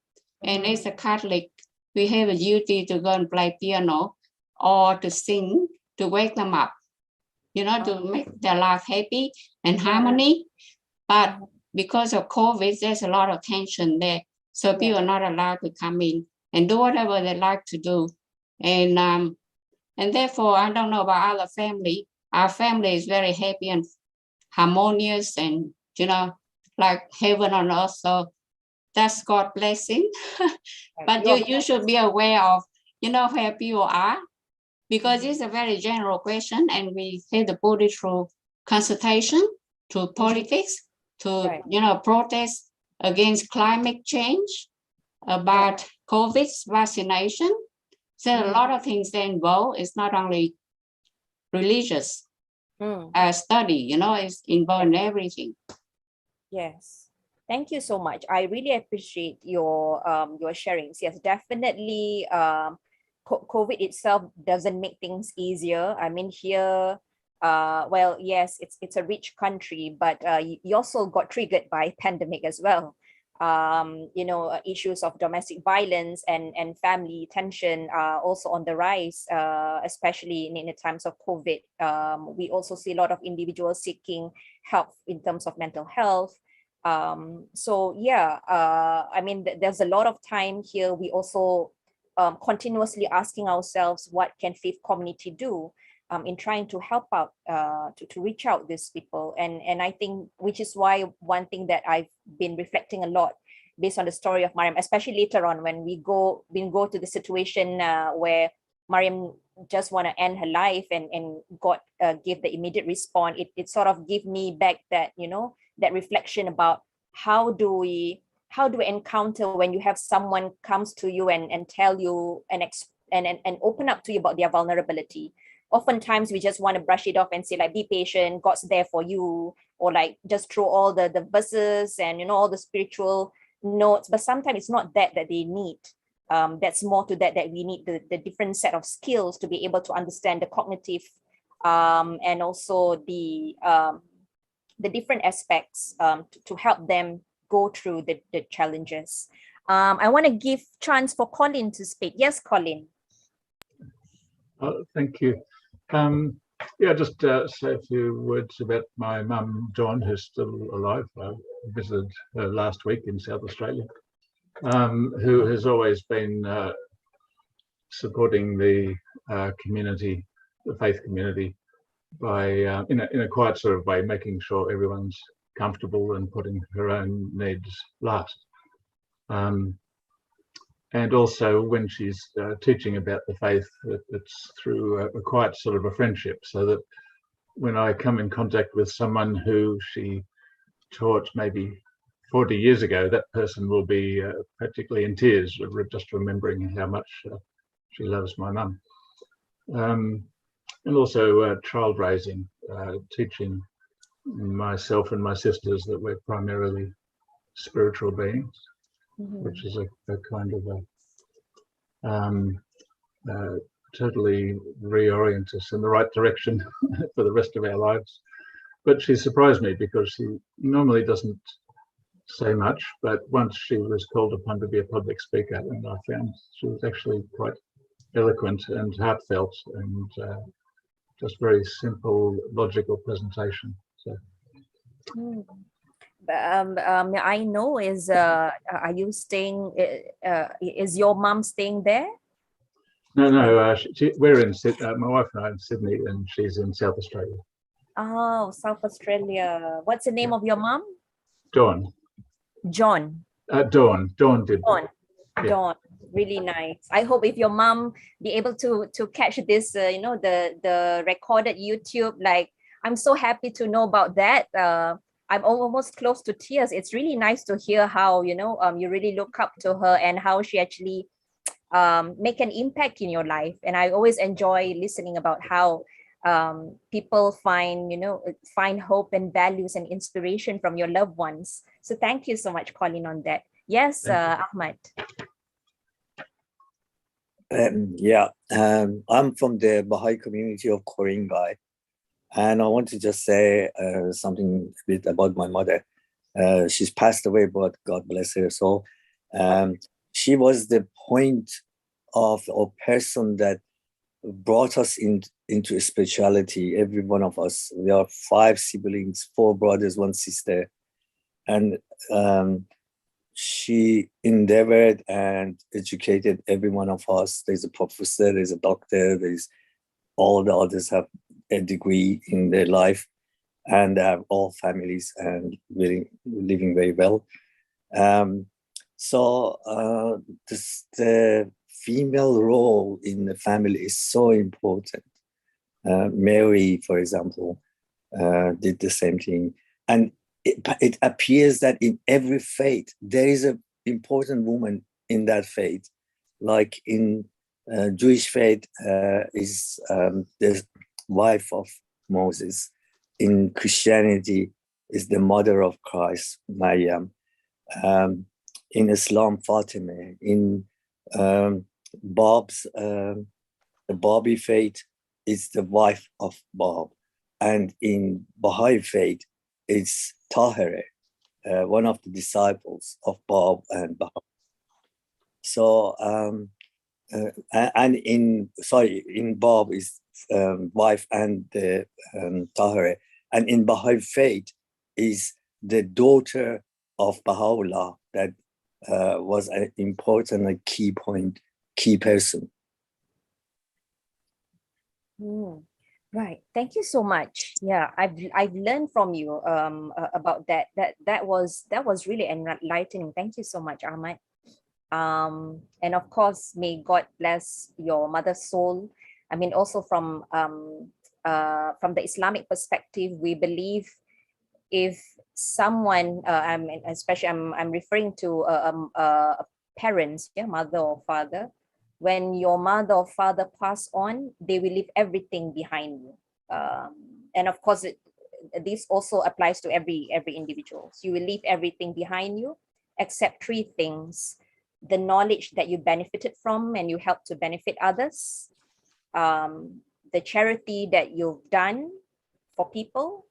And as a Catholic, we have a duty to go and play piano or to sing to wake them up, to make their life happy and harmony. But because of COVID, there's a lot of tension there. So people are not allowed to come in and do whatever they like to do. And therefore, I don't know about other family. Our family is very happy and harmonious and, like heaven on earth. So that's God's blessing. But you should be aware of, where people are, because it's a very general question and we have to put it through consultation, to politics, to, protest against climate change, about COVID vaccination. So a lot of things that involved. It's not only religious study, it's involved in everything. Yes. Thank you so much. I really appreciate your sharings. Yes, definitely. COVID itself doesn't make things easier. I mean, here, well, yes, it's a rich country, but you also got triggered by pandemic as well. Issues of domestic violence and family tension are also on the rise, especially in the times of COVID. We also see a lot of individuals seeking help in terms of mental health. So yeah, I mean, there's a lot of time here. We also continuously asking ourselves, what can faith community do? in trying to help out, to reach out these people. And I think, which is why one thing that I've been reflecting a lot based on the story of Mariam, especially later on when we go to the situation where Mariam just want to end her life, and God gave the immediate response. It sort of gave me back that, that reflection about how do we encounter when you have someone comes to you and tell you and open up to you about their vulnerability. Oftentimes we just want to brush it off and say, like, be patient, God's there for you, or like just throw all the verses and all the spiritual notes. But sometimes it's not that they need. That's more to that we need the different set of skills to be able to understand the cognitive and also the different aspects to help them go through the challenges. I want to give chance for Colin to speak. Yes, Colin. Thank you. Just say a few words about my mum, Dawn, who's still alive. I visited her last week in South Australia, who has always been supporting the community, the faith community, by in a quiet sort of way, making sure everyone's comfortable and putting her own needs last. And also when she's teaching about the faith, it's through a quiet sort of a friendship, so that when I come in contact with someone who she taught maybe 40 years ago, that person will be practically in tears, just remembering how much she loves my mum. And also child raising, teaching myself and my sisters that we're primarily spiritual beings, which is a kind of totally reorient us in the right direction for the rest of our lives. But she surprised me because she normally doesn't say much, but once she was called upon to be a public speaker, and I found she was actually quite eloquent and heartfelt, and just very simple, logical presentation. So. I know are you staying? Is your mom staying there? No. We're in my wife and I are in Sydney, and she's in South Australia. Oh, South Australia. What's the name of your mom? Dawn. John. Dawn did. Dawn. Yeah. Dawn. Really nice. I hope if your mom be able to catch this, the recorded YouTube. Like, I'm so happy to know about that. I'm almost close to tears. It's really nice to hear how you really look up to her and how she actually make an impact in your life. And I always enjoy listening about how people find hope and values and inspiration from your loved ones. So thank you so much, Colin, on that. Yes, Ahmad. I'm from the Baha'i community of Koringai, and I want to just say something a bit about my mother. She's passed away, but God bless her soul. She was the point of a person that brought us into spirituality. Every one of us. We are 5 siblings, 4 brothers, 1 sister, and she endeavored and educated every one of us. There's a professor, there's a doctor, there's all the others have a degree in their life, and they have all families and living very well. The female role in the family is so important. Mary, for example, did the same thing. And it appears that in every faith, there is an important woman in that faith. Like in Jewish faith is the wife of Moses. In Christianity is the mother of Christ, Maryam. In Islam, Fatima. In the Babi faith is the wife of Bab. And in Baha'i faith, it's Tahir, one of the disciples of Bab and Baha. So, in Bab is wife and Tahir. And in Baha'i faith is the daughter of Baha'u'llah that was an important, key person. Right. Thank you so much. Yeah, I've learned from you about that. That was really enlightening. Thank you so much, Ahmad. And of course, may God bless your mother's soul. I mean, also from the Islamic perspective, we believe if someone, I mean, especially I'm referring to parents, yeah, mother or father. When your mother or father pass on, they will leave everything behind you. And of course, this also applies to every individual. So you will leave everything behind you, except three things: the knowledge that you benefited from and you helped to benefit others, the charity that you've done for people,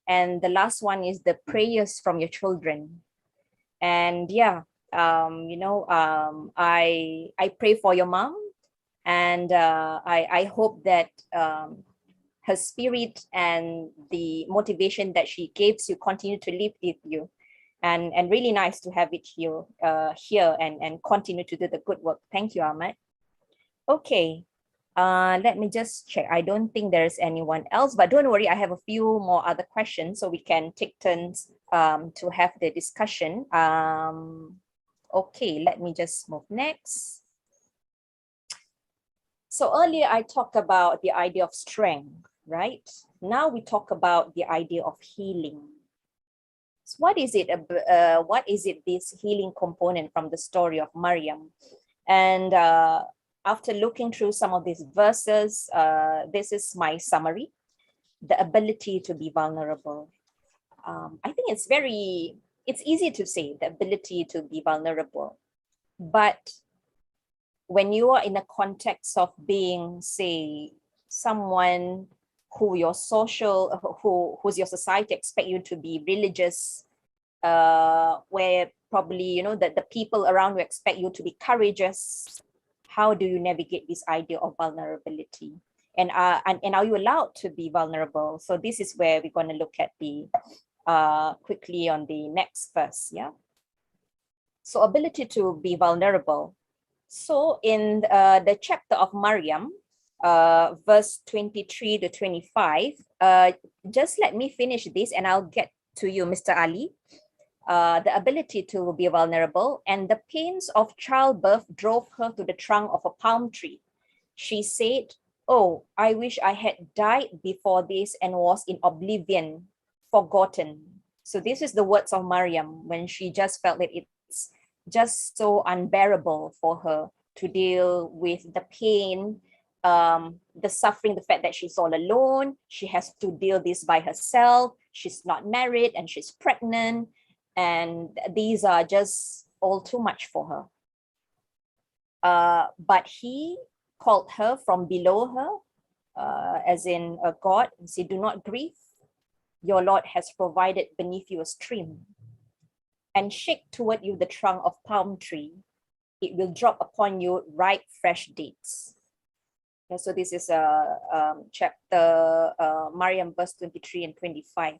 and the last one is the prayers from your children. And yeah, I pray for your mom, and I hope that her spirit and the motivation that she gives you continue to live with you, and really nice to have it here and continue to do the good work. Thank you, Ahmad. Okay, let me just check. I don't think there's anyone else, but don't worry, I have a few more other questions, so we can take turns to have the discussion. Okay, let me just move next. So earlier I talked about the idea of strength, right? Now we talk about the idea of healing. So what is it? This healing component from the story of Maryam? And after looking through some of these verses, this is my summary: the ability to be vulnerable. I think it's easy to say the ability to be vulnerable, but when you are in a context of being, say, someone who's your society expect you to be religious, where probably that the people around you expect you to be courageous, how do you navigate this idea of vulnerability? And are you allowed to be vulnerable? So this is where we're going to look at the quickly on the next verse. Yeah. So ability to be vulnerable. So in the chapter of Maryam, verse 23 to 25, just let me finish this and I'll get to you, Mr. Ali. The ability to be vulnerable. And the pains of childbirth drove her to the trunk of a palm tree. She said, "Oh, I wish I had died before this and was in oblivion, forgotten." So this is the words of Maryam when she just felt that it's just so unbearable for her to deal with the pain, the suffering, the fact that she's all alone. She has to deal this by herself. She's not married and she's pregnant. And these are just all too much for her. But he called her from below her, as in a God, and said, "Do not grieve. Your Lord has provided beneath you a stream. And shake toward you the trunk of palm tree. It will drop upon you ripe, fresh dates." Okay, so this is chapter Maryam, verse 23 and 25.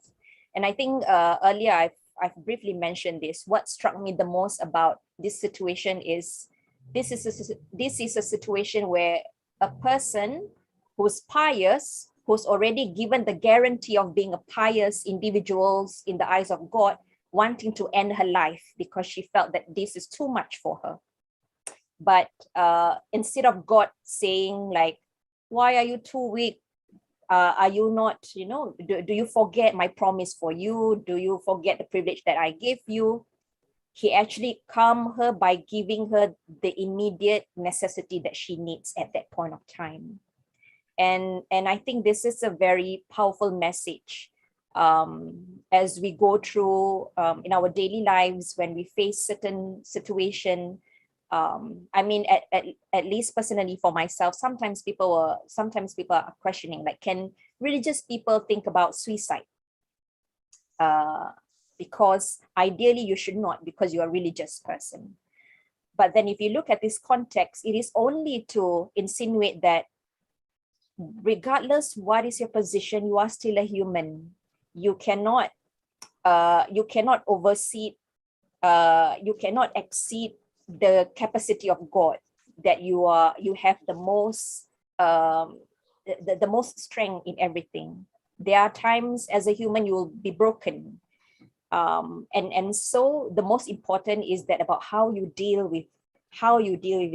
And I think earlier I've briefly mentioned this. What struck me the most about this situation is this is a situation where a person who's pious, who's already given the guarantee of being a pious individual in the eyes of God, wanting to end her life because she felt that this is too much for her. But instead of God saying like, "Why are you too weak? Are you not, do you forget my promise for you? Do you forget the privilege that I gave you?" He actually calmed her by giving her the immediate necessity that she needs at that point of time. And I think this is a very powerful message as we go through in our daily lives when we face certain situation. I mean, at least personally for myself, sometimes people are questioning, like, can religious people think about suicide? Because ideally you should not, because you're a religious person. But then if you look at this context, it is only to insinuate that regardless what is your position, you are still a human. You cannot oversee, you cannot exceed the capacity of God, that you have the most the most strength in everything. There are times as a human you will be broken. And so the most important is that about how you deal with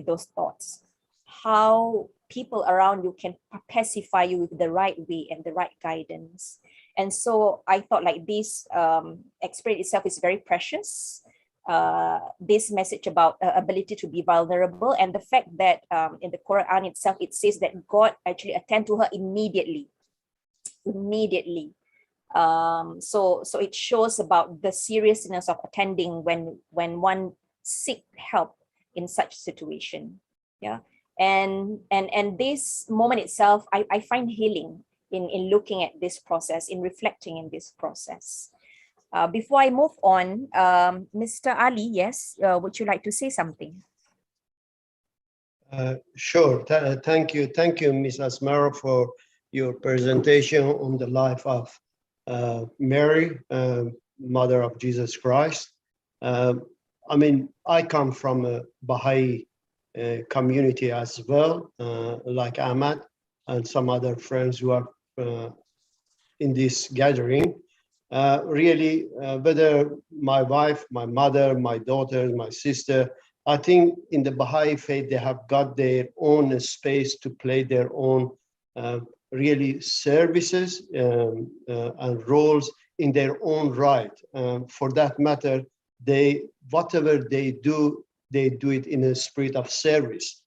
those thoughts, how people around you can pacify you with the right way and the right guidance. And so I thought like this experience itself is very precious. This message about ability to be vulnerable, and the fact that in the Quran itself, it says that God actually attend to her immediately. So it shows about the seriousness of attending when one seek help in such situation. Yeah. And this moment itself, I find healing in looking at this process, in reflecting in this process. Before I move on, Mr. Ali, yes, would you like to say something? Sure. Thank you, Ms. Asmara, for your presentation on the life of Mary, Mother of Jesus Christ. I mean, I come from a Baha'i community as well, like Ahmad and some other friends who are in this gathering. Really, whether my wife, my mother, my daughter, my sister, I think in the Baha'i faith, they have got their own space to play their own really services and roles in their own right. For that matter, whatever they do it in a spirit of service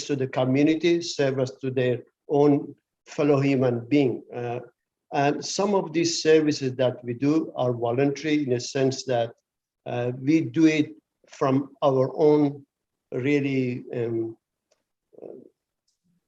to the community, service to their own fellow human being. And some of these services that we do are voluntary in a sense that we do it from our own really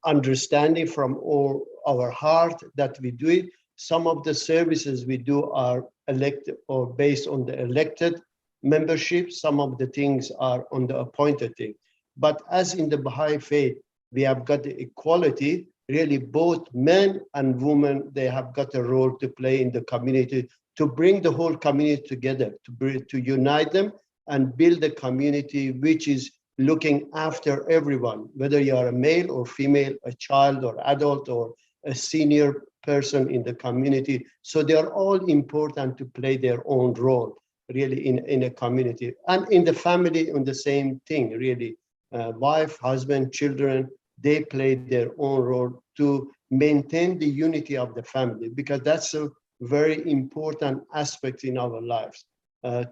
understanding from all our heart that we do it. Some of the services we do are elected or based on the elected membership. Some of the things are on the appointed thing. But as in the Baha'i faith, we have got the equality. Really, both men and women, they have got a role to play in the community to bring the whole community together, to unite them and build a community which is looking after everyone, whether you are a male or female, a child or adult or a senior person in the community. So they are all important to play their own role, really, in a community. And in the family, on the same thing, really. Wife, husband, children, they play their own role to maintain the unity of the family, because that's a very important aspect in our lives,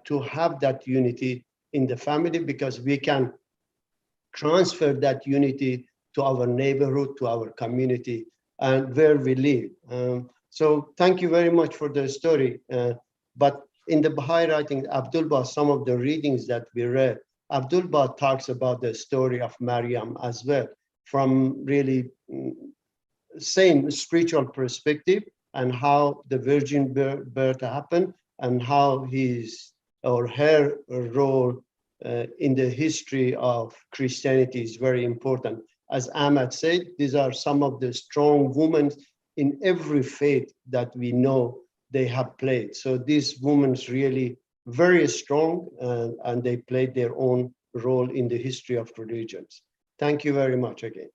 to have that unity in the family, because we can transfer that unity to our neighborhood, to our community, and where we live. So thank you very much for the story. But in the Baha'i writing, Abdul-Bah, some of the readings that we read, Abdul-Bah talks about the story of Maryam as well, from really same spiritual perspective, and how the virgin birth happened, and how his or her role in the history of Christianity is very important. As Ahmad said, these are some of the strong women in every faith that we know they have played. So these women really very strong, and they played their own role in the history of religions. Thank you very much again.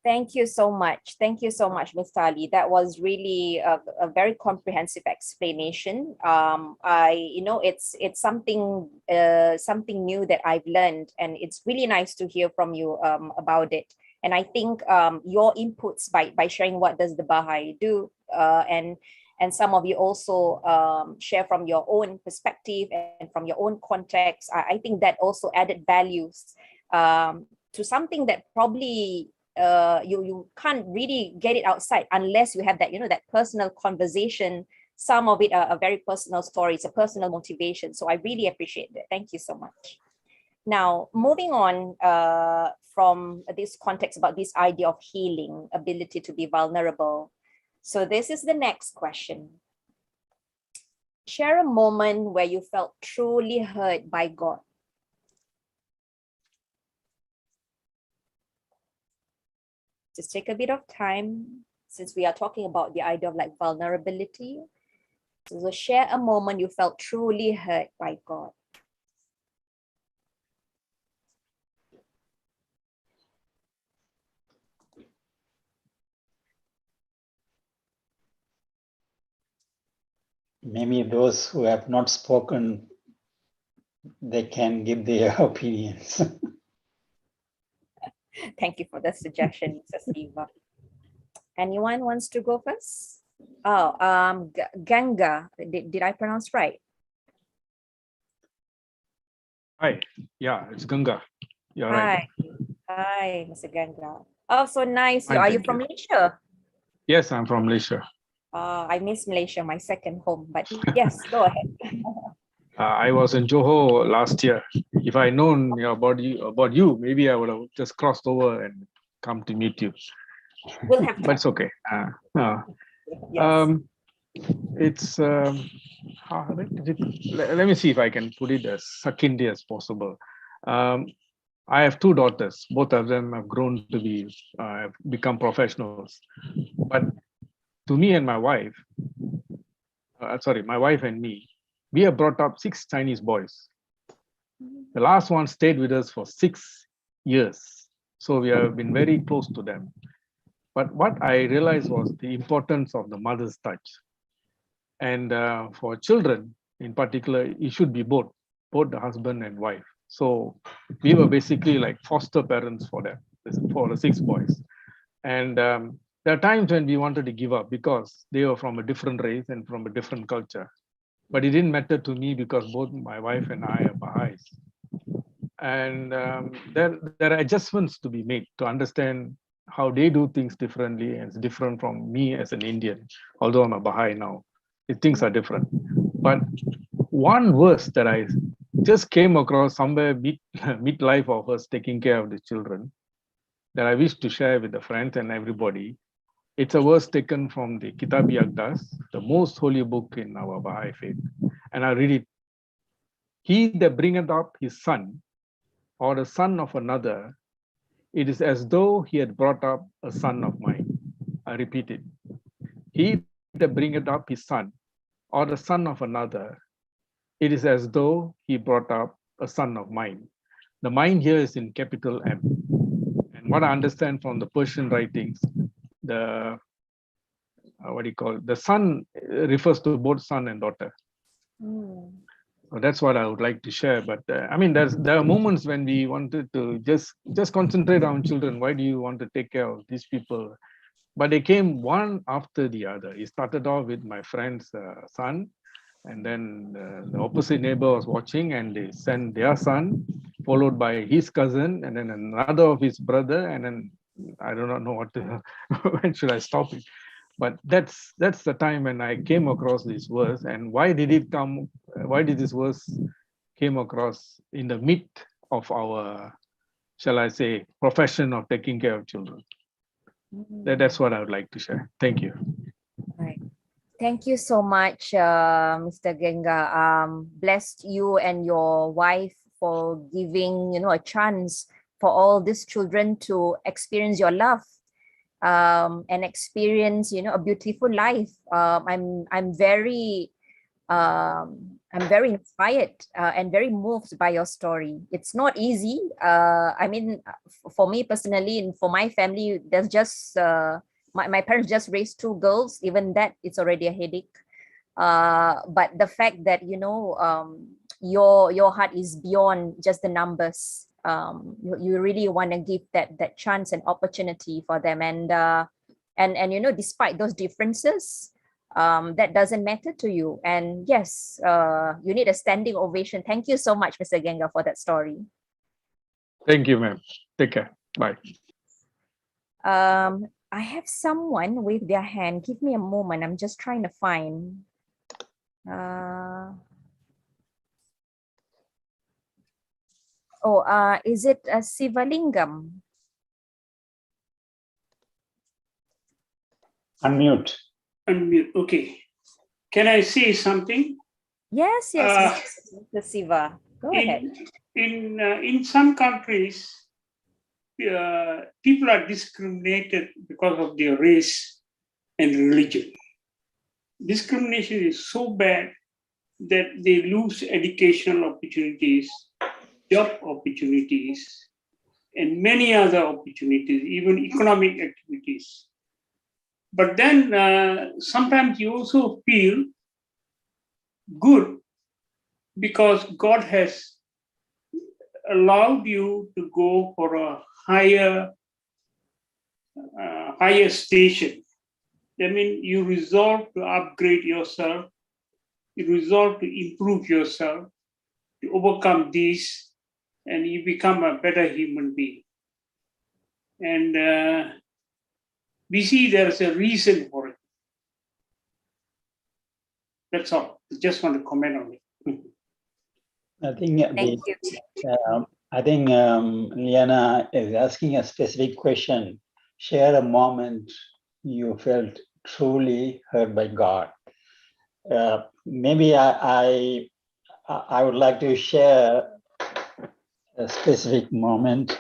Thank you so much. Thank you so much, Mr. Ali. That was really a very comprehensive explanation. It's something something new that I've learned, and it's really nice to hear from you about it. And I think your inputs by sharing what does the Baha'i do, and some of you also share from your own perspective and from your own context. I think that also added values to something that probably you can't really get it outside unless you have that, that personal conversation. Some of it are very personal stories, a personal motivation. So I really appreciate that. Thank you so much. Now, moving on from this context about this idea of healing, ability to be vulnerable. So this is the next question. Share a moment where you felt truly hurt by God. Just take a bit of time, since we are talking about the idea of like vulnerability. So share a moment you felt truly hurt by God. maybe those who have not spoken, they can give their opinions. Thank you for the suggestion, Mr. Siva. Anyone wants to go first? Oh, Ganga. Did I pronounce right? Hi, yeah, it's Ganga. You're right. Hi, Mr. Ganga. Oh, so nice. Fine, Are you thank from you. Malaysia? Yes, I'm from Malaysia. I miss Malaysia, my second home. But yes, go ahead. I was in Johor last year. If I known about you, maybe I would have just crossed over and come to meet you. We'll have But it's okay. Yes. It's let me see if I can put it as succinctly as possible. I have two daughters. Both of them have grown to be become professionals. But to me and my wife, my wife and me, we have brought up 6 Chinese boys. The last one stayed with us for 6 years. So we have been very close to them. But what I realized was the importance of the mother's touch. And for children in particular, it should be both the husband and wife. So we were basically like foster parents for them, for the 6 boys. And there are times when we wanted to give up because they were from a different race and from a different culture. But it didn't matter to me because both my wife and I are Baha'is. And there are adjustments to be made to understand how they do things differently, and it's different from me as an Indian, although I'm a Baha'i now. Things are different. But one verse that I just came across somewhere midlife of us taking care of the children that I wish to share with the friends and everybody. It's a verse taken from the Kitab-i-Aqdas, the most holy book in our Baha'i faith. And I read it. He that bringeth up his son, or the son of another, it is as though he had brought up a son of mine. I repeat it. He that bringeth up his son, or the son of another, it is as though he brought up a son of mine. The mine here is in capital M. And what I understand from the Persian writings, the the son refers to both son and daughter. So that's what I would like to share. But I mean, there are moments when we wanted to just concentrate on children. Why do you want to take care of these people? But they came one after the other. It started off with my friend's son, and then the opposite neighbor was watching, and they sent their son, followed by his cousin, and then another of his brother, and then I do not know what to, when should I stop it? But that's the time when I came across this verse. And why did it come? Why did this verse came across in the midst of our, shall I say, profession of taking care of children? That's what I would like to share. Thank you. Right. Thank you so much, Mr. Genga. Blessed you and your wife for giving, a chance for all these children to experience your love, and experience, a beautiful life. I'm very inspired and very moved by your story. It's not easy. I mean, for me personally and for my family, there's just my parents just raised 2 girls. Even that, it's already a headache. But the fact that your heart is beyond just the numbers. You really want to give that chance and opportunity for them, and despite those differences, that doesn't matter to you. And yes, you need a standing ovation. Thank you so much, Mr. Genga, for that story. Thank you, ma'am. Take care. Bye. I have someone with their hand. Give me a moment. I'm just trying to find. Is it Sivalingam? Unmute. Unmute. Okay. Can I say something? Yes, Mr. Siva. Go ahead. In some countries, people are discriminated because of their race and religion. Discrimination is so bad that they lose educational opportunities, job opportunities, and many other opportunities, even economic activities. But then sometimes you also feel good because God has allowed you to go for a higher station. I mean, you resolve to upgrade yourself, you resolve to improve yourself, to overcome this, and you become a better human being. And we see there's a reason for it. That's all. I just want to comment on it. I think Thank you. Liana is asking a specific question. Share a moment you felt truly heard by God. Maybe I would like to share a specific moment.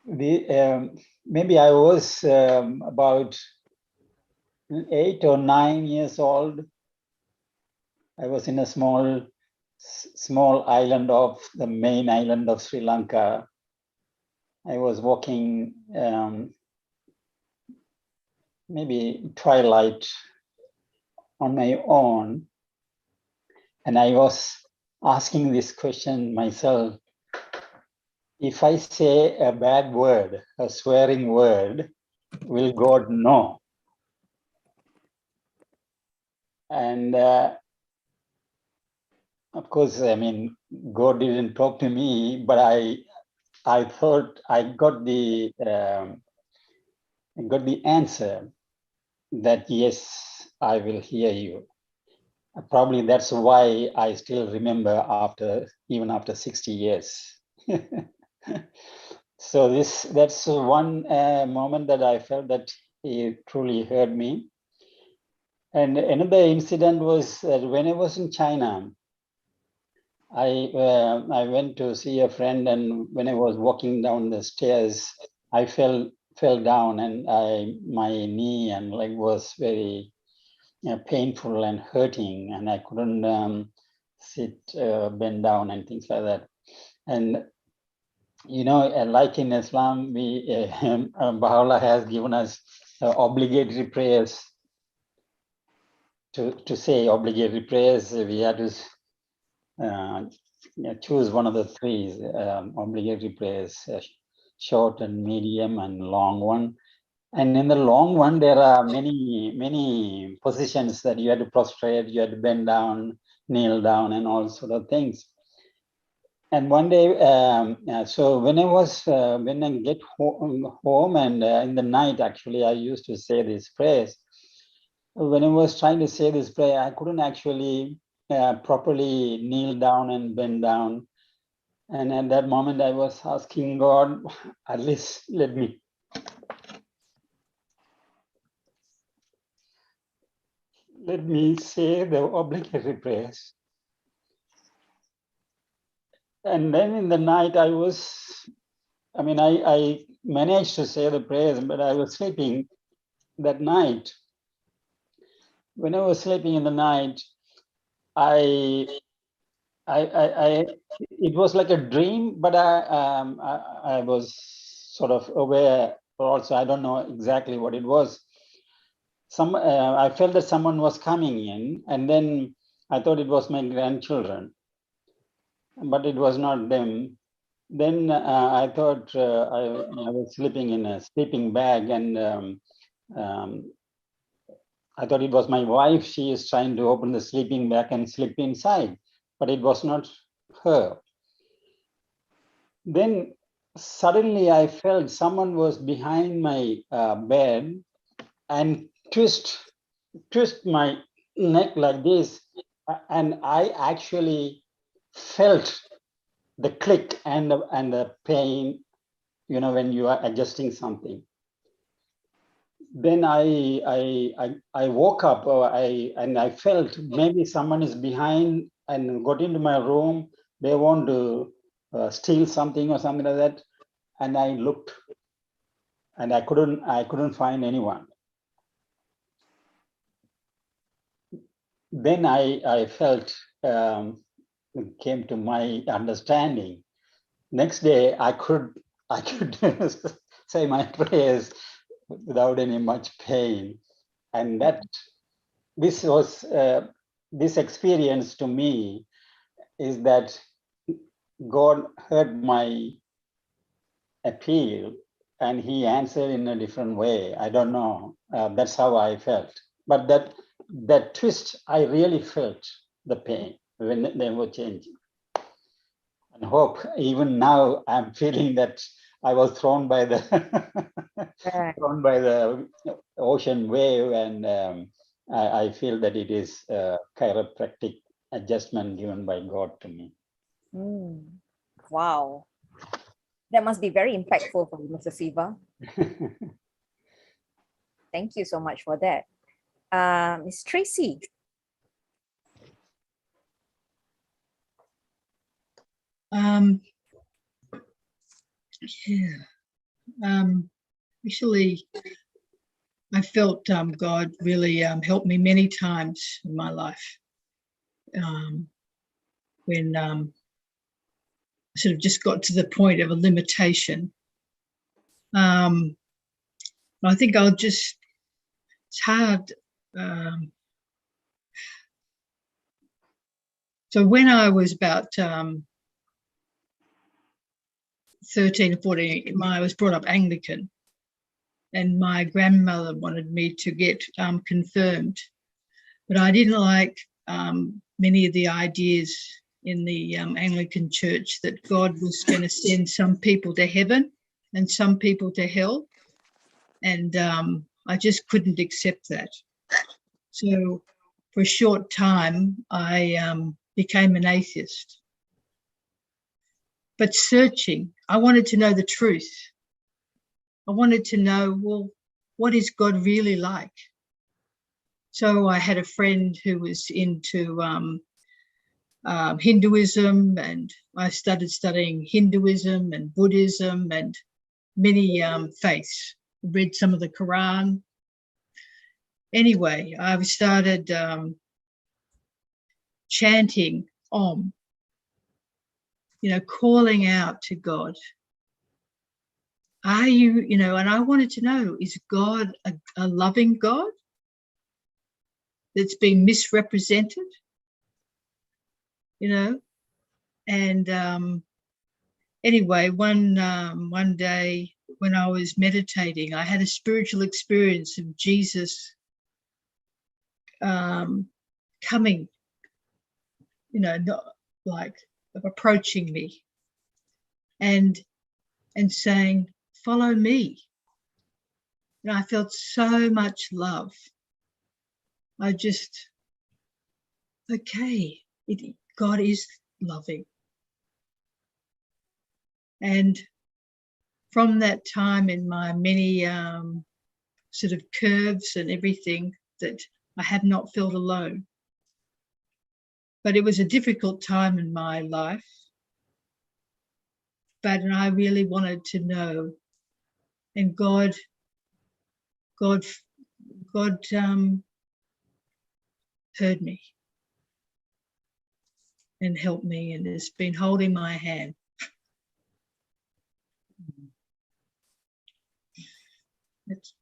Maybe I was about 8 or 9 years old. I was in a small island of the main island of Sri Lanka. I was walking maybe twilight on my own, and I was asking this question myself: if I say a bad word, a swearing word, will God know? And of course, I mean, God didn't talk to me, but I thought I got the answer that yes, I will hear you. Probably that's why I still remember even after 60 years. So that's one moment that I felt that he truly heard me. And another incident was when I was in China. I went to see a friend, and when I was walking down the stairs, I fell down, and my knee and leg was very painful and hurting, and I couldn't sit, bend down, and things like that. And like in Islam, Baha'u'llah has given us obligatory prayers. To say obligatory prayers, we have to choose one of the three obligatory prayers: short and medium and long one. And in the long one, there are many positions that you had to prostrate, you had to bend down, kneel down, and all sort of things. And one day, so when I get home and in the night, actually, I used to say these prayers. When I was trying to say this prayer, I couldn't actually properly kneel down and bend down. And at that moment, I was asking God, at least let me say the obligatory prayers. And then in the night, I managed to say the prayers, but I was sleeping that night. When I was sleeping in the night, it was like a dream, but I was sort of aware also. I don't know exactly what it was. I felt that someone was coming in, and then I thought it was my grandchildren, but it was not them. Then I thought I was sleeping in a sleeping bag, and I thought it was my wife. She is trying to open the sleeping bag and slip inside, but it was not her. Then suddenly I felt someone was behind my bed and twist my neck like this, and I actually felt the click and the pain, when you are adjusting something. Then I woke up, and I felt maybe someone is behind and got into my room. They want to steal something or something like that. And I looked, and I couldn't find anyone. Then I felt, came to my understanding. Next day, I could say my prayers without any much pain. And this was this experience to me is that God heard my appeal and he answered in a different way. I don't know. That's how I felt. But that twist, I really felt the pain when they were changing. And hope even now I'm feeling that I was thrown by the thrown by the ocean wave, and I feel that it is a chiropractic adjustment given by God to me. Wow. That must be very impactful for you, Mr. Siva. Thank you so much for that. Ms. Tracy. Actually, I felt God really helped me many times in my life. When I sort of just got to the point of a limitation. I think it's hard. So when I was about 13 or 14, I was brought up Anglican, and my grandmother wanted me to get confirmed, but I didn't like many of the ideas in the Anglican church that God was going to send some people to heaven and some people to hell, and I just couldn't accept that. So for a short time, I became an atheist. But searching, I wanted to know the truth. I wanted to know, well, what is God really like? So I had a friend who was into Hinduism, and I started studying Hinduism and Buddhism and many faiths. Read some of the Quran. Anyway, I started chanting Om, calling out to God. Are you, and I wanted to know, is God a loving God that's being misrepresented? And anyway, one day when I was meditating, I had a spiritual experience of Jesus coming, not like approaching me and saying, follow me. And I felt so much love. I just, okay, God is loving. And from that time in my many sort of curves and everything, that I have not felt alone. But it was a difficult time in my life. But I really wanted to know, and God heard me and helped me, and has been holding my hand.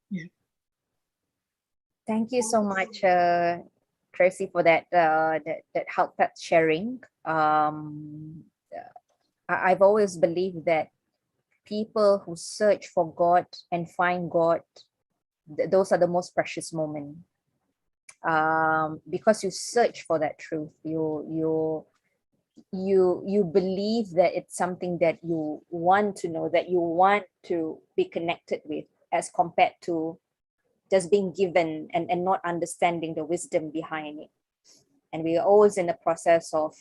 Yeah. Thank you so much, Tracy, for that that heartfelt sharing. I've always believed that people who search for God and find God, those are the most precious moments. Because you search for that truth, you believe that it's something that you want to know, that you want to be connected with, as compared to just being given and not understanding the wisdom behind it. And we are always in the process of,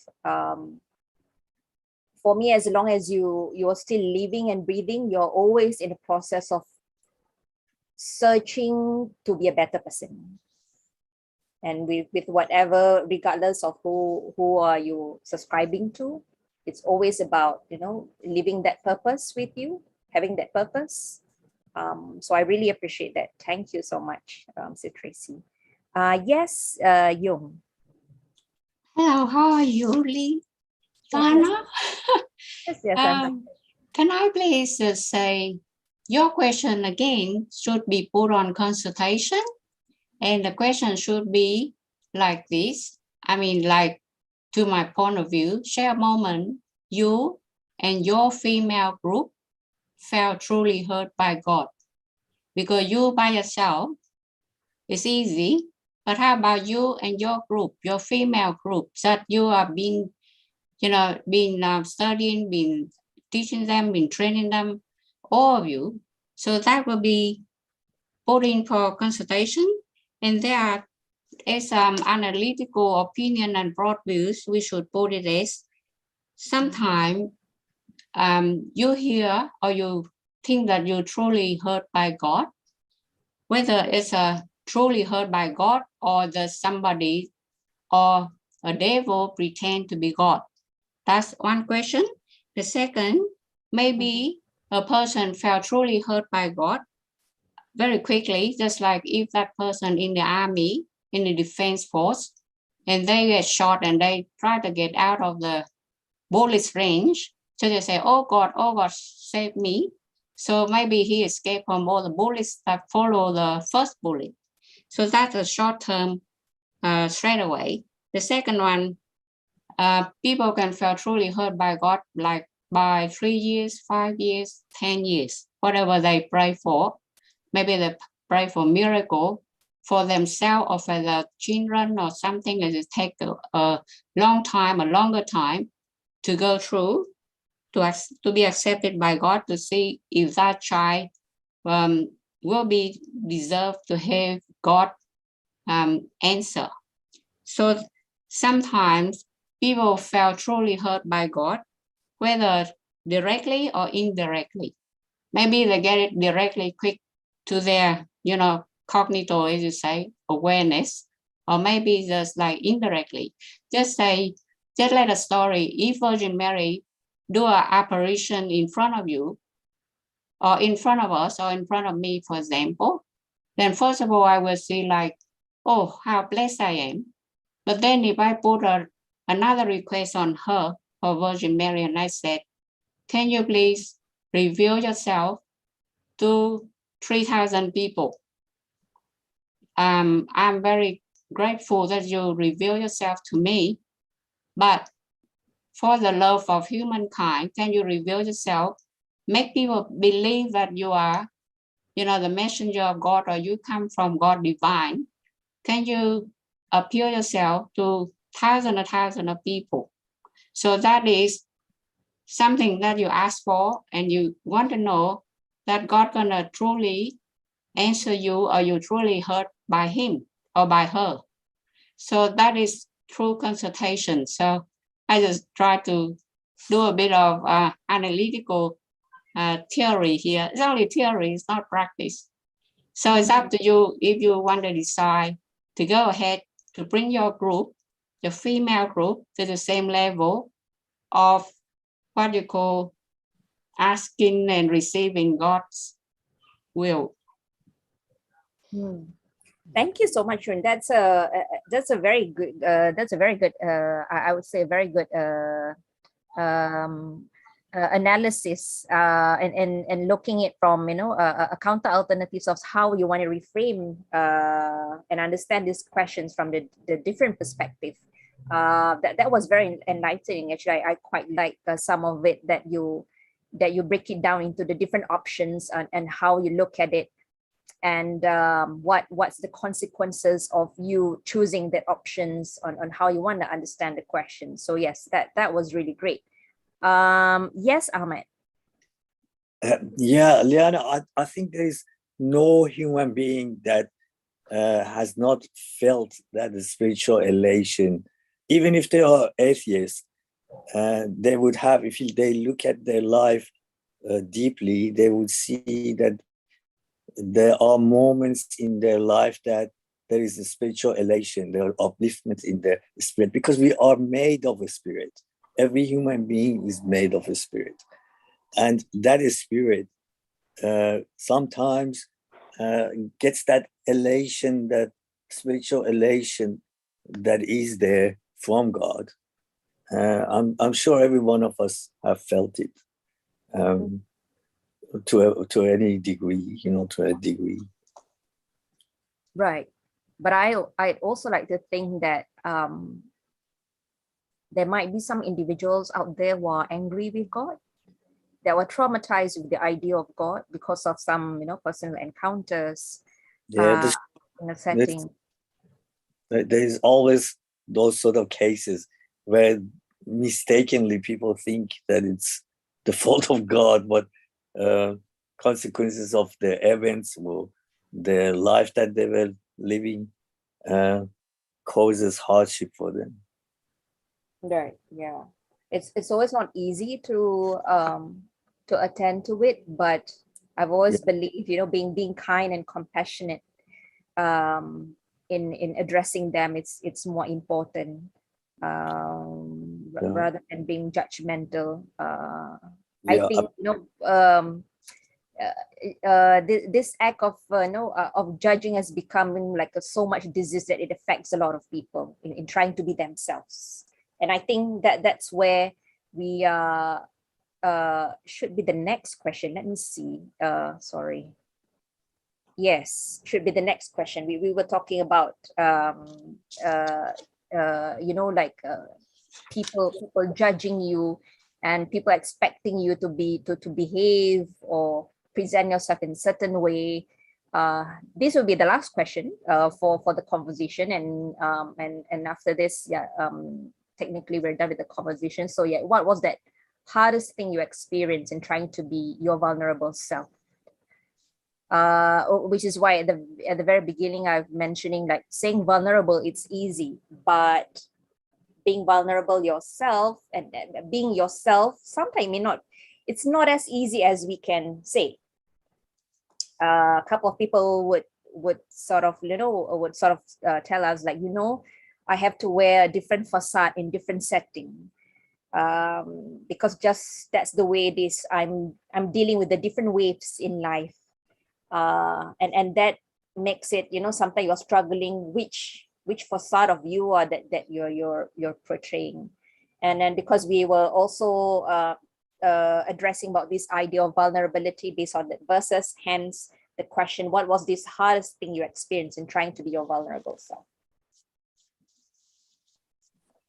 for me, as long as you are still living and breathing, you're always in the process of searching to be a better person. And with whatever, regardless of who are you subscribing to, it's always about, living that purpose with you, having that purpose. So I really appreciate that. Thank you so much, Sir Tracy. Yes, Yung. Hello, how are you, Lee? Dana? Yes, can I please say your question again should be put on consultation, and the question should be like this. I mean, like, to my point of view, share a moment you and your female group felt truly hurt by God. Because you by yourself, it's easy. But how about you and your group, your female group, that you are being, studying, been teaching them, been training them, all of you. So that will be put in for consultation. And there is some analytical opinion and broad views. We should put it as sometimes you hear or you think that you're truly hurt by God, whether it's truly hurt by God or the somebody or a devil pretend to be God. That's one question. The second, maybe a person felt truly hurt by God very quickly, just like if that person in the army, in the defense force, and they get shot and they try to get out of the bullet's range. So they say, oh God, save me. So maybe he escaped from all the bullets that follow the first bullet. So that's a short term straight away. The second one, people can feel truly hurt by God, like by 3 years, 5 years, 10 years, whatever they pray for. Maybe they pray for miracle for themselves or for their children or something that it take a long time, a longer time to go through, to be accepted by God, to see if that child will be deserved to have God answer. So sometimes people feel truly hurt by God, whether directly or indirectly. Maybe they get it directly quick to their, cognito, as you say, awareness, or maybe just like indirectly. Just let a story. If Virgin Mary do an apparition in front of you, or in front of us, or in front of me, for example, then first of all, I will see like, oh, how blessed I am. But then if I put another request on her, for Virgin Mary, and I said, can you please reveal yourself to 3,000 people? I'm very grateful that you reveal yourself to me, but for the love of humankind, can you reveal yourself, make people believe that you are, the messenger of God, or you come from God divine? Can you appear yourself to thousands of people? So that is something that you ask for, and you want to know that God gonna truly answer you, or you truly hurt by him or by her. So that is true consultation. So I just try to do a bit of analytical theory here. It's only theory, it's not practice. So it's up to you if you want to decide to go ahead to bring your group, the female group, to the same level of what you call asking and receiving God's will. Thank you so much, Yun. That's a very good. I would say a very good analysis and looking it from a counter alternatives of how you want to reframe and understand these questions from the different perspective. That was very enlightening. Actually, I quite like some of it that you break it down into the different options and how you look at it, and what's the consequences of you choosing the options on how you want to understand the question. So yes, that was really great. Yes, Ahmed. Yeah, Liana, I think there is no human being that has not felt that spiritual elation. Even if they are atheists, they would have, if they look at their life deeply, they would see that there are moments in their life that there is a spiritual elation, there are upliftments in the spirit, because we are made of a spirit. Every human being is made of a spirit. And that spirit sometimes gets that elation, that spiritual elation that is there from God. I'm sure every one of us have felt it. To any degree, to a degree. Right. But I'd also like to think that there might be some individuals out there who are angry with God, that were traumatized with the idea of God because of some, personal encounters Yeah, in a setting. there's always those sort of cases where mistakenly people think that it's the fault of God, but consequences of the events or the life that they were living causes hardship for them. Right. Yeah. It's always not easy to attend to it, but I've always believed, being kind and compassionate in addressing them, it's more important rather than being judgmental. I think this act of of judging has become like so much disease that it affects a lot of people in trying to be themselves. And I think that's where we should be the next question. Let me see. Sorry. Yes, should be the next question. We were talking about people judging you and people expecting you to behave or present yourself in a certain way. This will be the last question for the conversation, and after this, technically we're done with the conversation. So what was that hardest thing you experienced in trying to be your vulnerable self? Which is why at the very beginning I'm mentioning, like, saying vulnerable, it's easy, but being vulnerable yourself and being yourself sometimes it's not as easy as we can say. A couple of people would sort of tell us, like, I have to wear a different facade in different setting, because just that's the way it is. I'm dealing with the different waves in life, and that makes it, sometimes you're struggling which facade of you are that you're portraying. And then because we were also addressing about this idea of vulnerability based on the verses, hence the question, what was this hardest thing you experienced in trying to be your vulnerable self?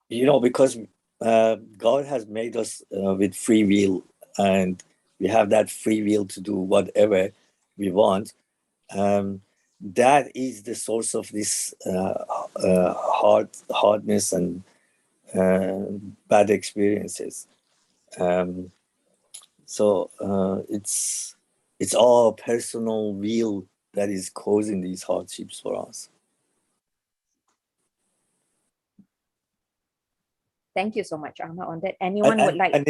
Because God has made us with free will, and we have that free will to do whatever we want. That is the source of this hardness and bad experiences. So it's our personal will that is causing these hardships for us. Thank you so much, Ahmad, on that. Anyone would like? And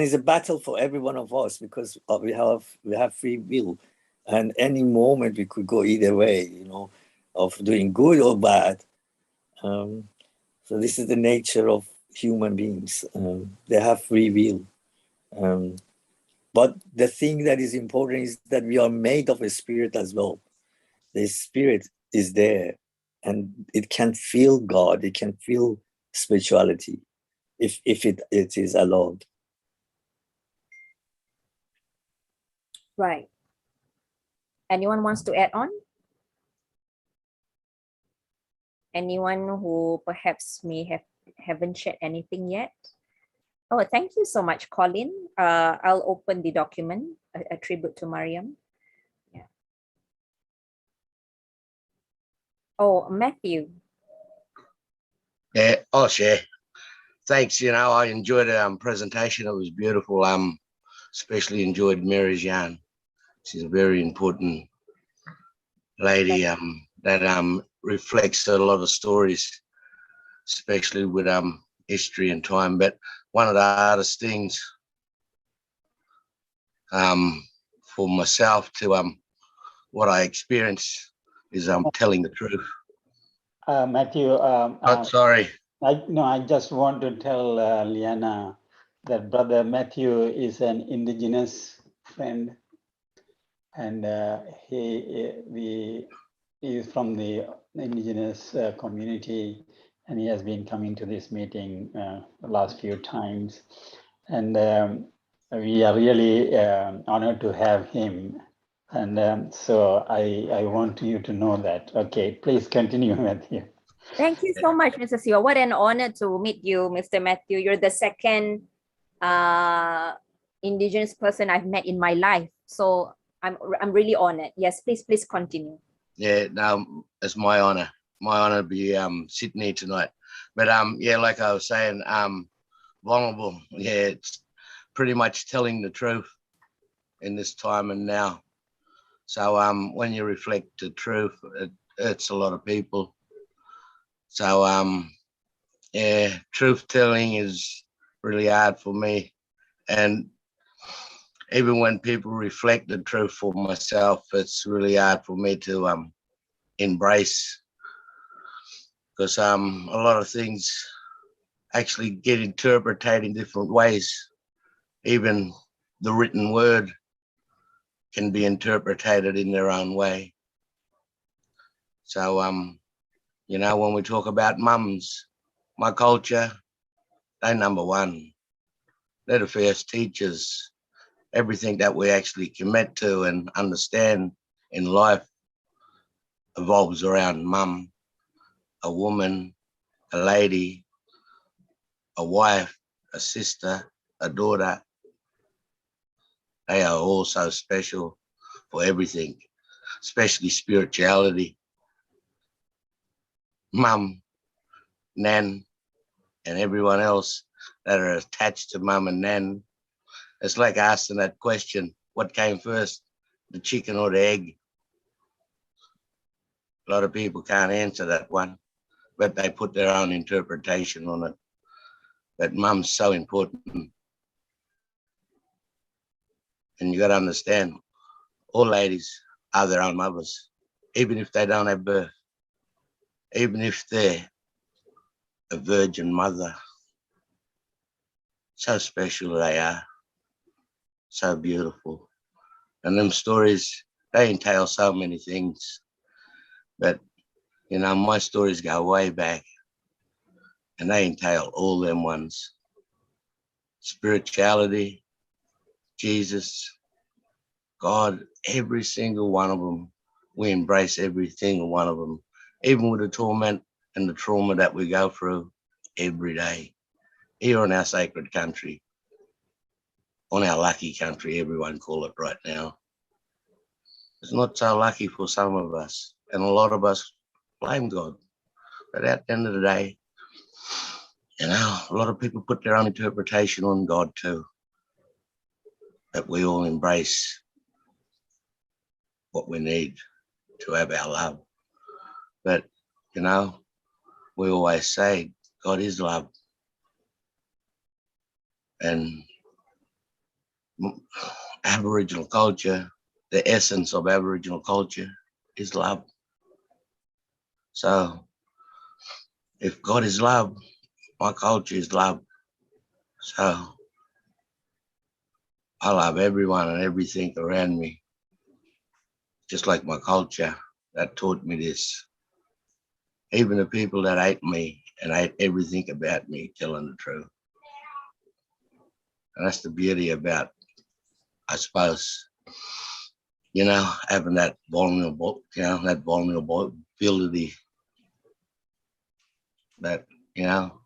it's a battle for every one of us, because we have free will, and any moment we could go either way, of doing good or bad. So this is the nature of human beings. They have free will. But the thing that is important is that we are made of a spirit as well. The spirit is there, and it can feel God. It can feel spirituality if it is allowed. Right. Anyone wants to add on? Anyone who perhaps haven't shared anything yet? Oh, thank you so much, Colin. I'll open the document, a tribute to Mariam. Yeah. Oh, Matthew. Yeah, I'll share. Thanks. I enjoyed the presentation. It was beautiful. Especially enjoyed Mary's yarn. She's a very important lady that reflects a lot of stories, especially with history and time. But one of the hardest things for myself to what I experienced is telling the truth. Matthew, sorry. I just want to tell Liana that Brother Matthew is an indigenous friend, and he is from the indigenous community, and he has been coming to this meeting the last few times, and we are really honored to have him. And so I want you to know that. Okay, please continue, Matthew. Thank you so much, Mr. Siwa. What an honor to meet you, Mr. Matthew. You're the second Indigenous person I've met in my life. So I'm really honored. Yes, please continue. Yeah, no, it's my honor. My honor to be sitting here tonight. But yeah, like I was saying, vulnerable. Yeah, it's pretty much telling the truth in this time and now. So when you reflect the truth, it hurts a lot of people. So yeah, truth telling is really hard for me. And even when people reflect the truth for myself, it's really hard for me to embrace, because a lot of things actually get interpreted in different ways. Even the written word can be interpreted in their own way. So you know, when we talk about mums, my culture, they're number one. They're the first teachers. Everything that we actually commit to and understand in life evolves around mum, a woman, a lady, a wife, a sister, a daughter. They are all so special for everything, especially spirituality. Mum, nan, and everyone else that are attached to mum and nan. It's like asking that question, what came first, the chicken or the egg? A lot of people can't answer that one, but they put their own interpretation on it. But mum's so important. And you got to understand, all ladies are their own mothers, even if they don't have birth, even if they're a virgin mother. So special they are, so beautiful. And them stories, they entail so many things. But, you know, my stories go way back, and they entail all them ones. Spirituality, Jesus, God, every single one of them. We embrace every single one of them, even with the torment and the trauma that we go through every day. Here in our sacred country, on our lucky country, everyone call it right now. It's not so lucky for some of us, and a lot of us blame God. But at the end of the day, you know, a lot of people put their own interpretation on God too. That we all embrace what we need to have our love. But, you know, we always say God is love. And Aboriginal culture, the essence of Aboriginal culture is love. So if God is love, my culture is love. So I love everyone and everything around me, just like my culture that taught me this. Even the people that hate me and hate everything about me, telling the truth. And that's the beauty about, I suppose, you know, having that vulnerable, you know, that vulnerability, that, you know,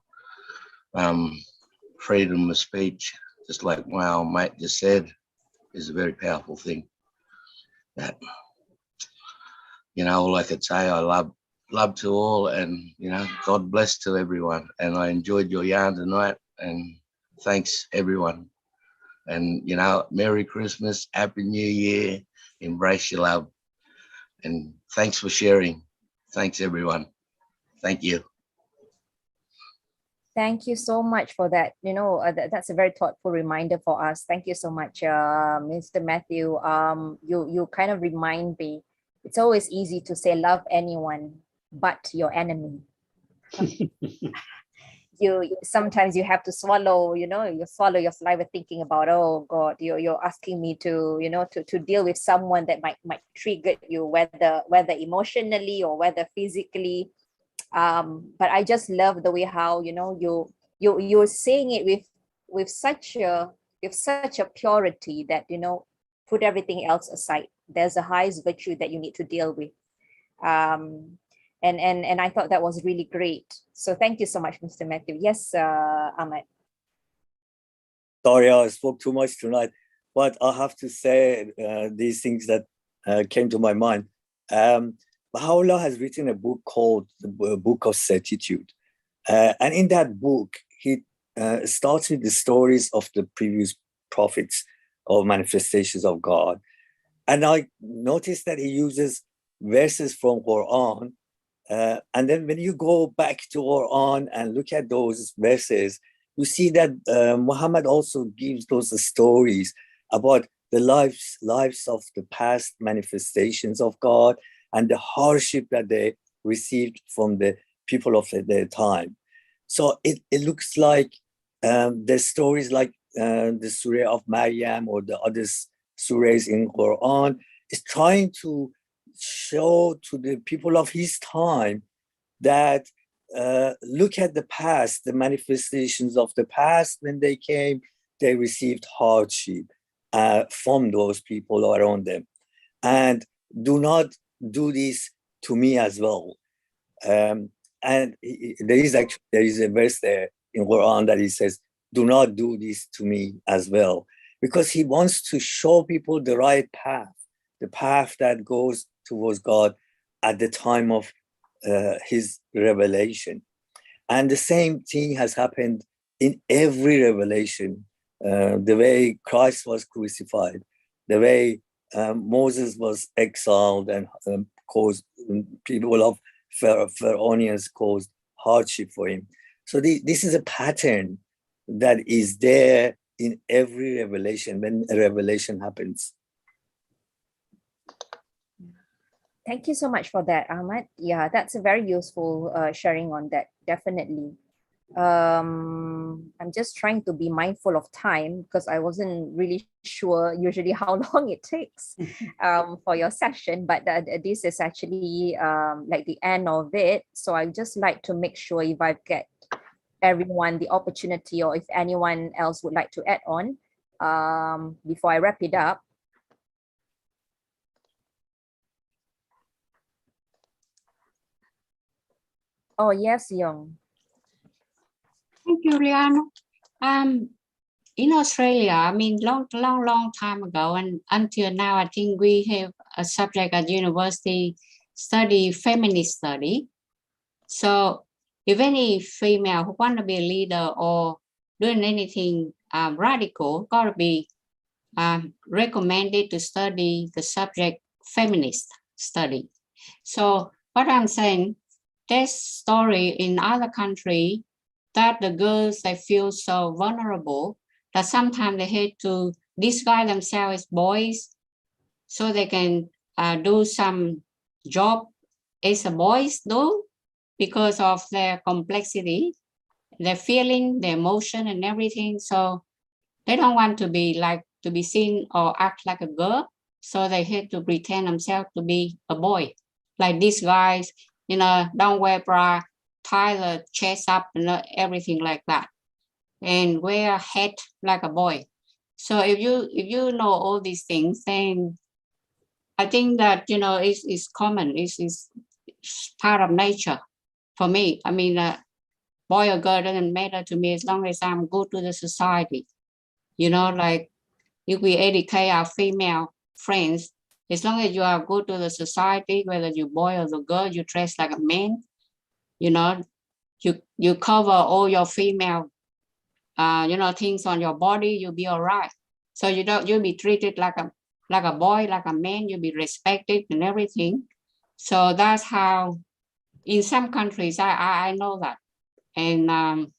freedom of speech, just like my old mate just said, is a very powerful thing. That, you know, all I could say, I love to all, and, you know, God bless to everyone. And I enjoyed your yarn tonight, and thanks everyone. And, you know, Merry Christmas, Happy New Year, embrace your love. And thanks for sharing. Thanks everyone. Thank you. Thank you so much for that. You know, that's a very thoughtful reminder for us. Thank you so much, Mr. Matthew. You kind of remind me, it's always easy to say love anyone but your enemy. You sometimes you have to swallow, you know, you swallow your saliva thinking about, oh God, you're asking me to, you know, to deal with someone that might trigger you, whether emotionally or whether physically. But I just love the way how, you know, you're saying it with such a purity that, you know, put everything else aside. There's a highest virtue that you need to deal with. And I thought that was really great. So thank you so much, Mr. Matthew. Yes, Ahmad. Sorry, I spoke too much tonight, but I have to say these things that came to my mind. Baha'u'llah has written a book called the Book of Certitude. And in that book, he starts with the stories of the previous prophets or manifestations of God. And I noticed that he uses verses from Quran. And then when you go back to Quran and look at those verses, you see that Muhammad also gives those stories about the lives of the past manifestations of God and the hardship that they received from the people of their time. So it looks like the stories like the Surah of Maryam or the other surahs in Quran is trying to show to the people of his time that look at the past, the manifestations of the past. When they came, they received hardship from those people around them. And do not do this to me as well. And there is a verse there in Quran that he says, do not do this to me as well. Because he wants to show people the right path, the path that goes towards God at the time of his revelation. And the same thing has happened in every revelation. The way Christ was crucified, the way Moses was exiled and caused people of Pharaonians caused hardship for him. So this is a pattern that is there in every revelation when a revelation happens. Thank you so much for that, Ahmad. Yeah, that's a very useful sharing on that, definitely. I'm just trying to be mindful of time because I wasn't really sure usually how long it takes for your session, but this is actually like the end of it. So I just like to make sure if I get everyone the opportunity or if anyone else would like to add on before I wrap it up. Oh, yes, Young. Thank you, Liana. In Australia, I mean, long time ago, and until now, I think we have a subject at university study feminist study. So if any female who want to be a leader or doing anything radical, gotta be recommended to study the subject feminist study. So what I'm saying, there's story in other country that the girls, they feel so vulnerable that sometimes they had to disguise themselves as boys so they can do some job as a boys do because of their complexity, their feeling, their emotion and everything. So they don't want to be seen or act like a girl. So they had to pretend themselves to be a boy. Like these guys, don't wear bra, tie the chest up and everything like that, and wear a hat like a boy. So if you know all these things, then I think that it's common. It's part of nature for me. I mean, boy or girl doesn't matter to me as long as I'm good to the society. Like if we educate our female friends, as long as you are good to the society, whether you boy or the girl, you dress like a man, you cover all your female, things on your body, you'll be all right. So you'll be treated like a boy, like a man, you'll be respected and everything. So that's how, in some countries, I know that. And,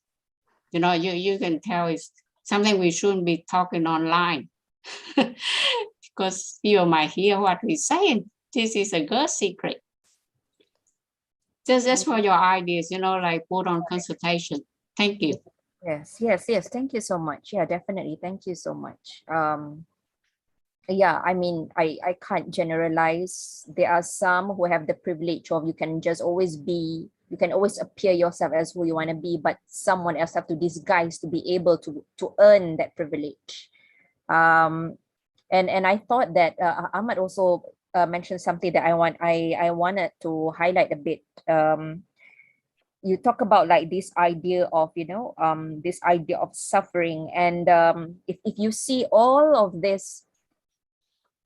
you can tell it's something we shouldn't be talking online because you might hear what we're saying. This is a girl secret. Just for your ideas, like put on consultation. Thank you. Yes. Thank you so much. Yeah, definitely. Thank you so much. Yeah, I mean, I can't generalize. There are some who have the privilege of you can always appear yourself as who you want to be, but someone else have to disguise to be able to earn that privilege. And I thought that Ahmad also mentioned something that I wanted to highlight a bit. You talk about like this idea of, this idea of suffering, and if you see all of this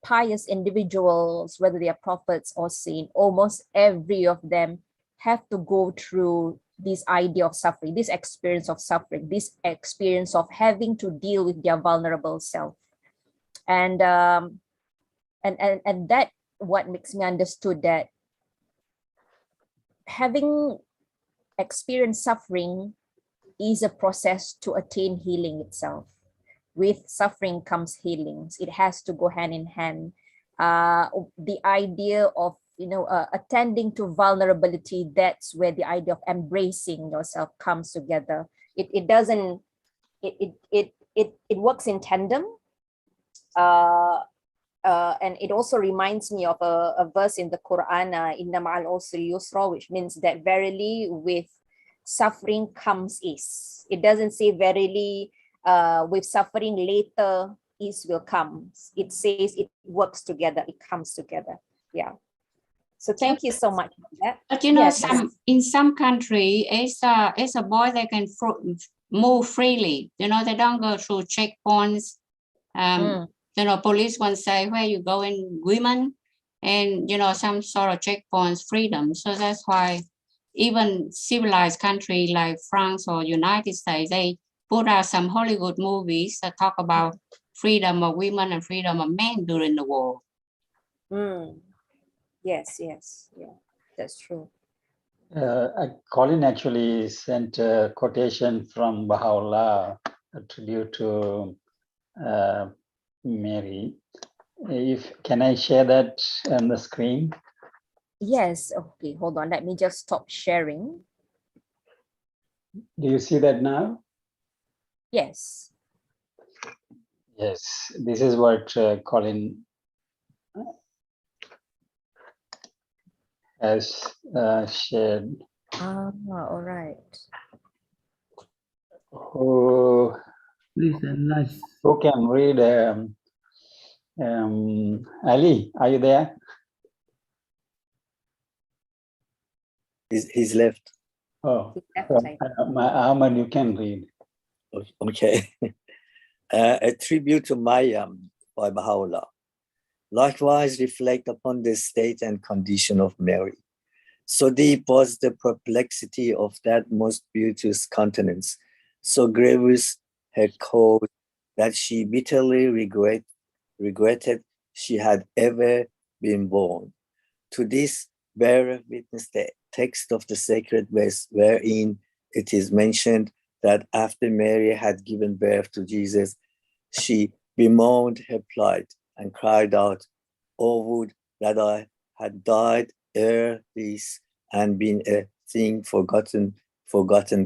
pious individuals, whether they are prophets or saints, almost every of them have to go through this idea of suffering, this experience of suffering, this experience of having to deal with their vulnerable self. And that what makes me understood that having experienced suffering is a process to attain healing itself. With suffering comes healings. It has to go hand in hand. The idea of attending to vulnerability, that's where the idea of embracing yourself comes together. It doesn't, it works in tandem. And it also reminds me of a verse in the Quran, Inna ma'al usri yusra, which means that verily with suffering comes ease. It doesn't say verily with suffering later ease will come. It says it works together, it comes together. Yeah. So thank you so much for that. But in some country, as a boy, they can move freely. They don't go through checkpoints. Police won't say where you going, women, and some sort of checkpoints, freedom. So that's why even civilized country like France or United States, they put out some Hollywood movies that talk about freedom of women and freedom of men during the war. Yes, yeah, that's true. Colin actually sent a quotation from Baha'u'llah, a tribute to Mary. Can I share that on the screen? Yes, okay, hold on, let me just stop sharing. Do you see that now? Yes. Yes, this is what Colin has shared. All right. Please enlarge. Who can read? Ali, are you there? He's left. Oh, Ahmad, you can read. Okay. A tribute to Maryam by Baha'u'llah. Likewise, reflect upon the state and condition of Mary. So deep was the perplexity of that most beauteous countenance, so grievous her cause, that she bitterly regretted she had ever been born. To this beareth witness the text of the sacred verse, wherein it is mentioned that after Mary had given birth to Jesus, she bemoaned her plight and cried out, "Oh, would that I had died ere this and been a thing forgotten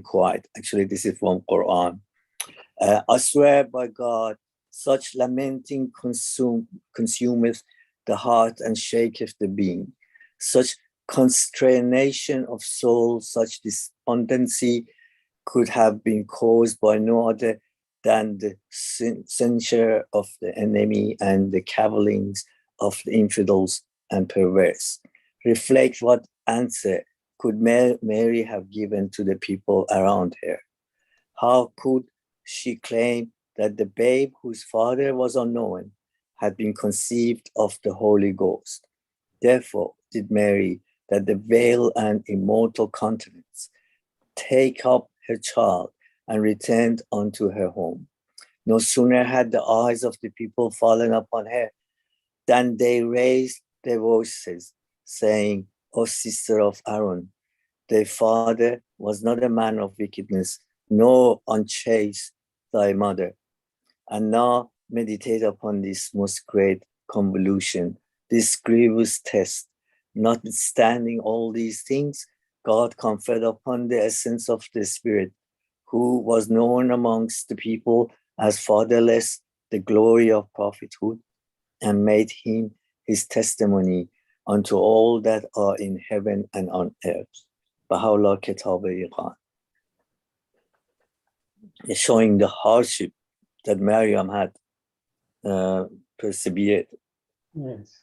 quite." Actually, this is from Quran. I swear by God, such lamenting consumeth the heart and shaketh the being. Such consternation of soul, such despondency could have been caused by no other than the censure of the enemy and the cavillings of the infidels and perverse. Reflect what answer could Mary have given to the people around her. How could she claim that the babe whose father was unknown had been conceived of the Holy Ghost? Therefore did Mary, that the veiled and immortal countenance, take up her child and returned unto her home. No sooner had the eyes of the people fallen upon her than they raised their voices, saying, "O sister of Aaron, thy father was not a man of wickedness, nor unchaste thy mother." And now meditate upon this most great convolution, this grievous test. Notwithstanding all these things, God conferred upon the essence of the Spirit, who was known amongst the people as fatherless, the glory of prophethood, and made him his testimony unto all that are in heaven and on earth. Baha'u'llah Kitab-e-Iqan. Showing the hardship that Maryam had persevered. Yes.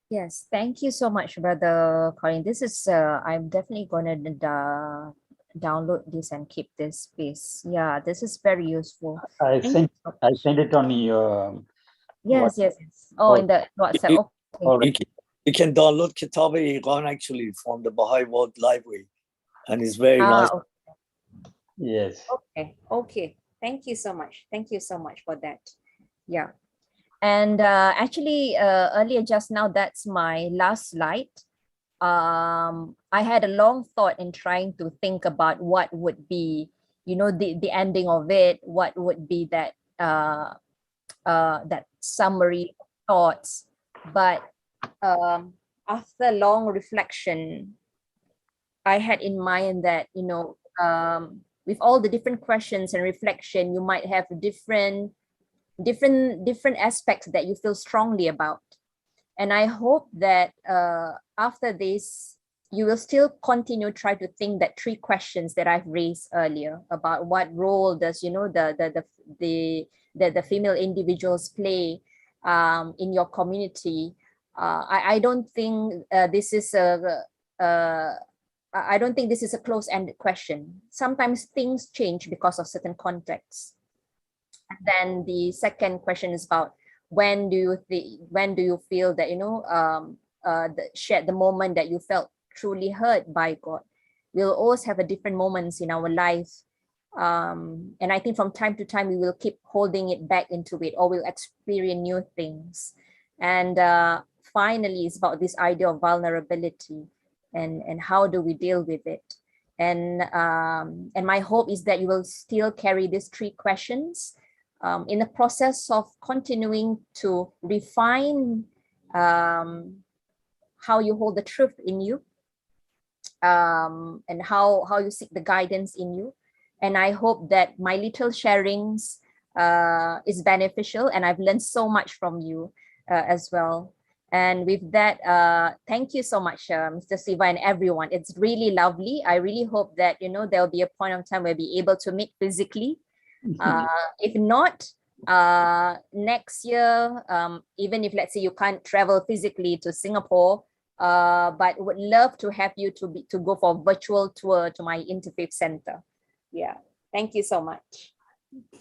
Yes, thank you so much, Brother Colin. This is, I'm definitely gonna download this and keep this space. Yeah, this is very useful. I Thank sent you so I much. sent it on your Yes, yes, yes. Oh, in the WhatsApp. You, Okay. you can download Kitab-e-Iran actually from the Baha'i World Library, and it's very nice. Okay. Yes. Okay. Okay. Thank you so much. Thank you so much for that. Yeah. And actually, earlier just now, that's my last slide. I had a long thought in trying to think about what would be, the ending of it, what would be that that summary thoughts. But after long reflection, I had in mind that, with all the different questions and reflection, you might have different aspects that you feel strongly about. And I hope that after this, you will still continue try to think that 3 questions that I've raised earlier about what role does the female individuals play in your community. I don't think this is I don't think this is a close-ended question. Sometimes things change because of certain contexts. And then the second question is about when do you feel that the moment that you felt truly hurt by God. We'll always have a different moments in our life, and I think from time to time we will keep holding it back into it, or we'll experience new things. And finally, it's about this idea of vulnerability and how do we deal with it. And my hope is that you will still carry these 3 questions in the process of continuing to refine how you hold the truth in you, and how you seek the guidance in you. And I hope that my little sharings is beneficial, and I've learned so much from you as well. And with that, thank you so much, Mr. Siva and everyone. It's really lovely. I really hope that, there'll be a point of time where we'll be able to meet physically. If not, next year, even if let's say you can't travel physically to Singapore, but would love to have you to go for a virtual tour to my Interfaith Center. Yeah, thank you so much.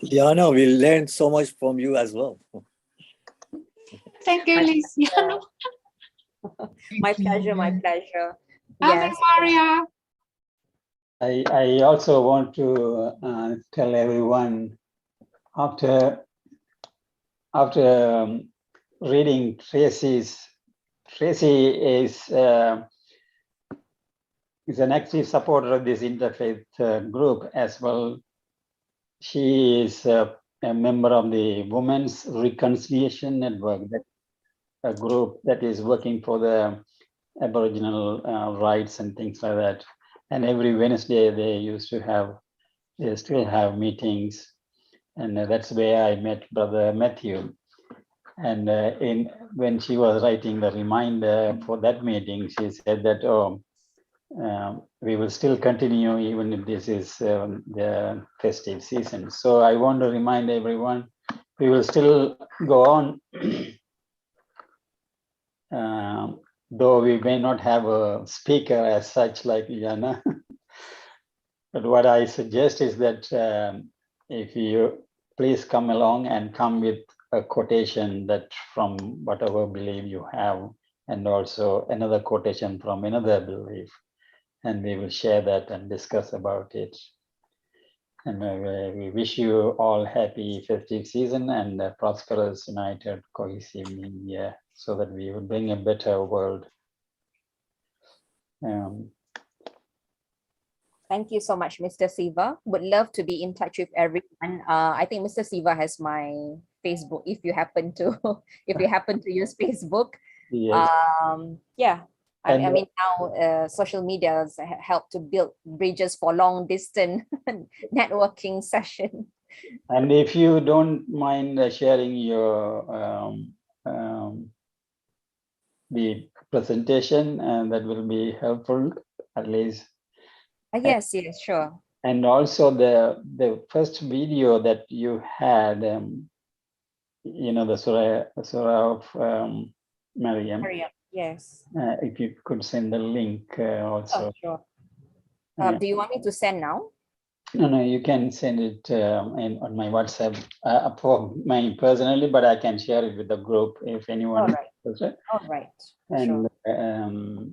Liana, we learned so much from you as well. Thank you, Liana. My pleasure, my pleasure. Amen, Maria. I also want to tell everyone after reading Tracy is an active supporter of this interfaith group as well. She is a member of the Women's Reconciliation Network, a group that is working for the Aboriginal rights and things like that. And every Wednesday they still have meetings, and that's where I met Brother Matthew. And when she was writing the reminder for that meeting, she said that we will still continue even if this is the festive season. So I want to remind everyone, we will still go on, though we may not have a speaker as such like Liana. But what I suggest is that if you please come along and come with a quotation that from whatever belief you have, and also another quotation from another belief, and we will share that and discuss about it. And we wish you all happy festive season and a prosperous, united, cohesive new year, so that we will bring a better world. Thank you so much, Mr. Siva. Would love to be in touch with everyone. I think Mr. Siva has my Facebook if you happen to use Facebook. Yes. Yeah. I mean, now social media has helped to build bridges for long distance networking session. And if you don't mind sharing your the presentation, and that will be helpful at least. Yes, sure. And also the first video that you had, the Surah of Maryam. Yes. If you could send the link also. Oh, sure. Yeah. Do you want me to send now? No, you can send it on my WhatsApp for me personally, but I can share it with the group if anyone. All right. Is interested. All right. And Sure.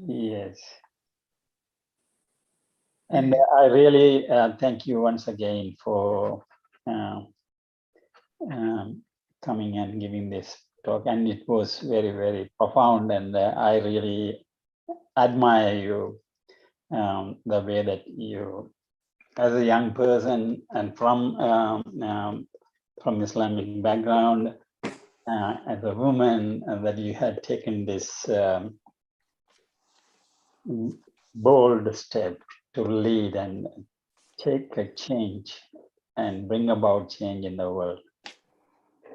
yes. And I really thank you once again for coming and giving this talk. And it was very, very profound. And I really admire you, the way that you, as a young person and from Islamic background, as a woman, that you had taken this bold step to lead and take a change and bring about change in the world.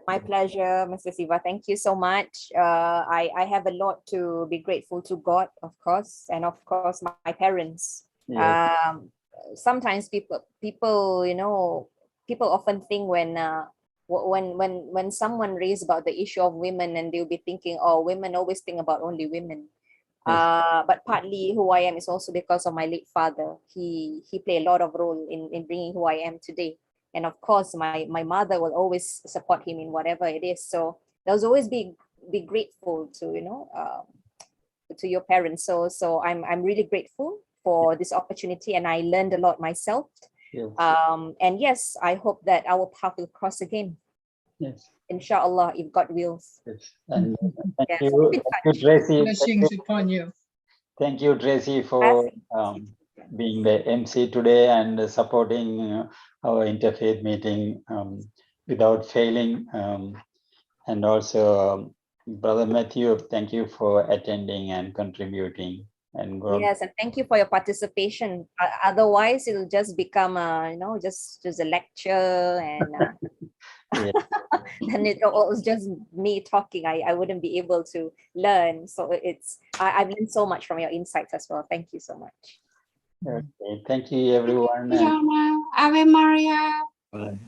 My pleasure, Mr. Siva. Thank you so much. I have a lot to be grateful to God, of course, and of course my parents. Yes. Sometimes people, people often think when someone raised about the issue of women, and they'll be thinking, oh, women always think about only women. But partly who I am is also because of my late father. He played a lot of role in bringing who I am today. And of course, my mother will always support him in whatever it is. So there's always be grateful to, to your parents. So I'm really grateful for this opportunity, and I learned a lot myself. Yes. And yes, I hope that our path will cross again. Yes. Inshallah, if God wills. Yes. And thank Yes, you, keep in thank you, touch. Tracy. Blessings upon you. Thank you, Tracy, for being the MC today and supporting our interfaith meeting without failing. And also, Brother Matthew, thank you for attending and contributing. And Yes, and thank you for your participation. Otherwise, it'll just become just a lecture, and then it was just me talking. I wouldn't be able to learn. So I've learned so much from your insights as well. Thank you so much. Okay, thank you, everyone. Ave Maria. And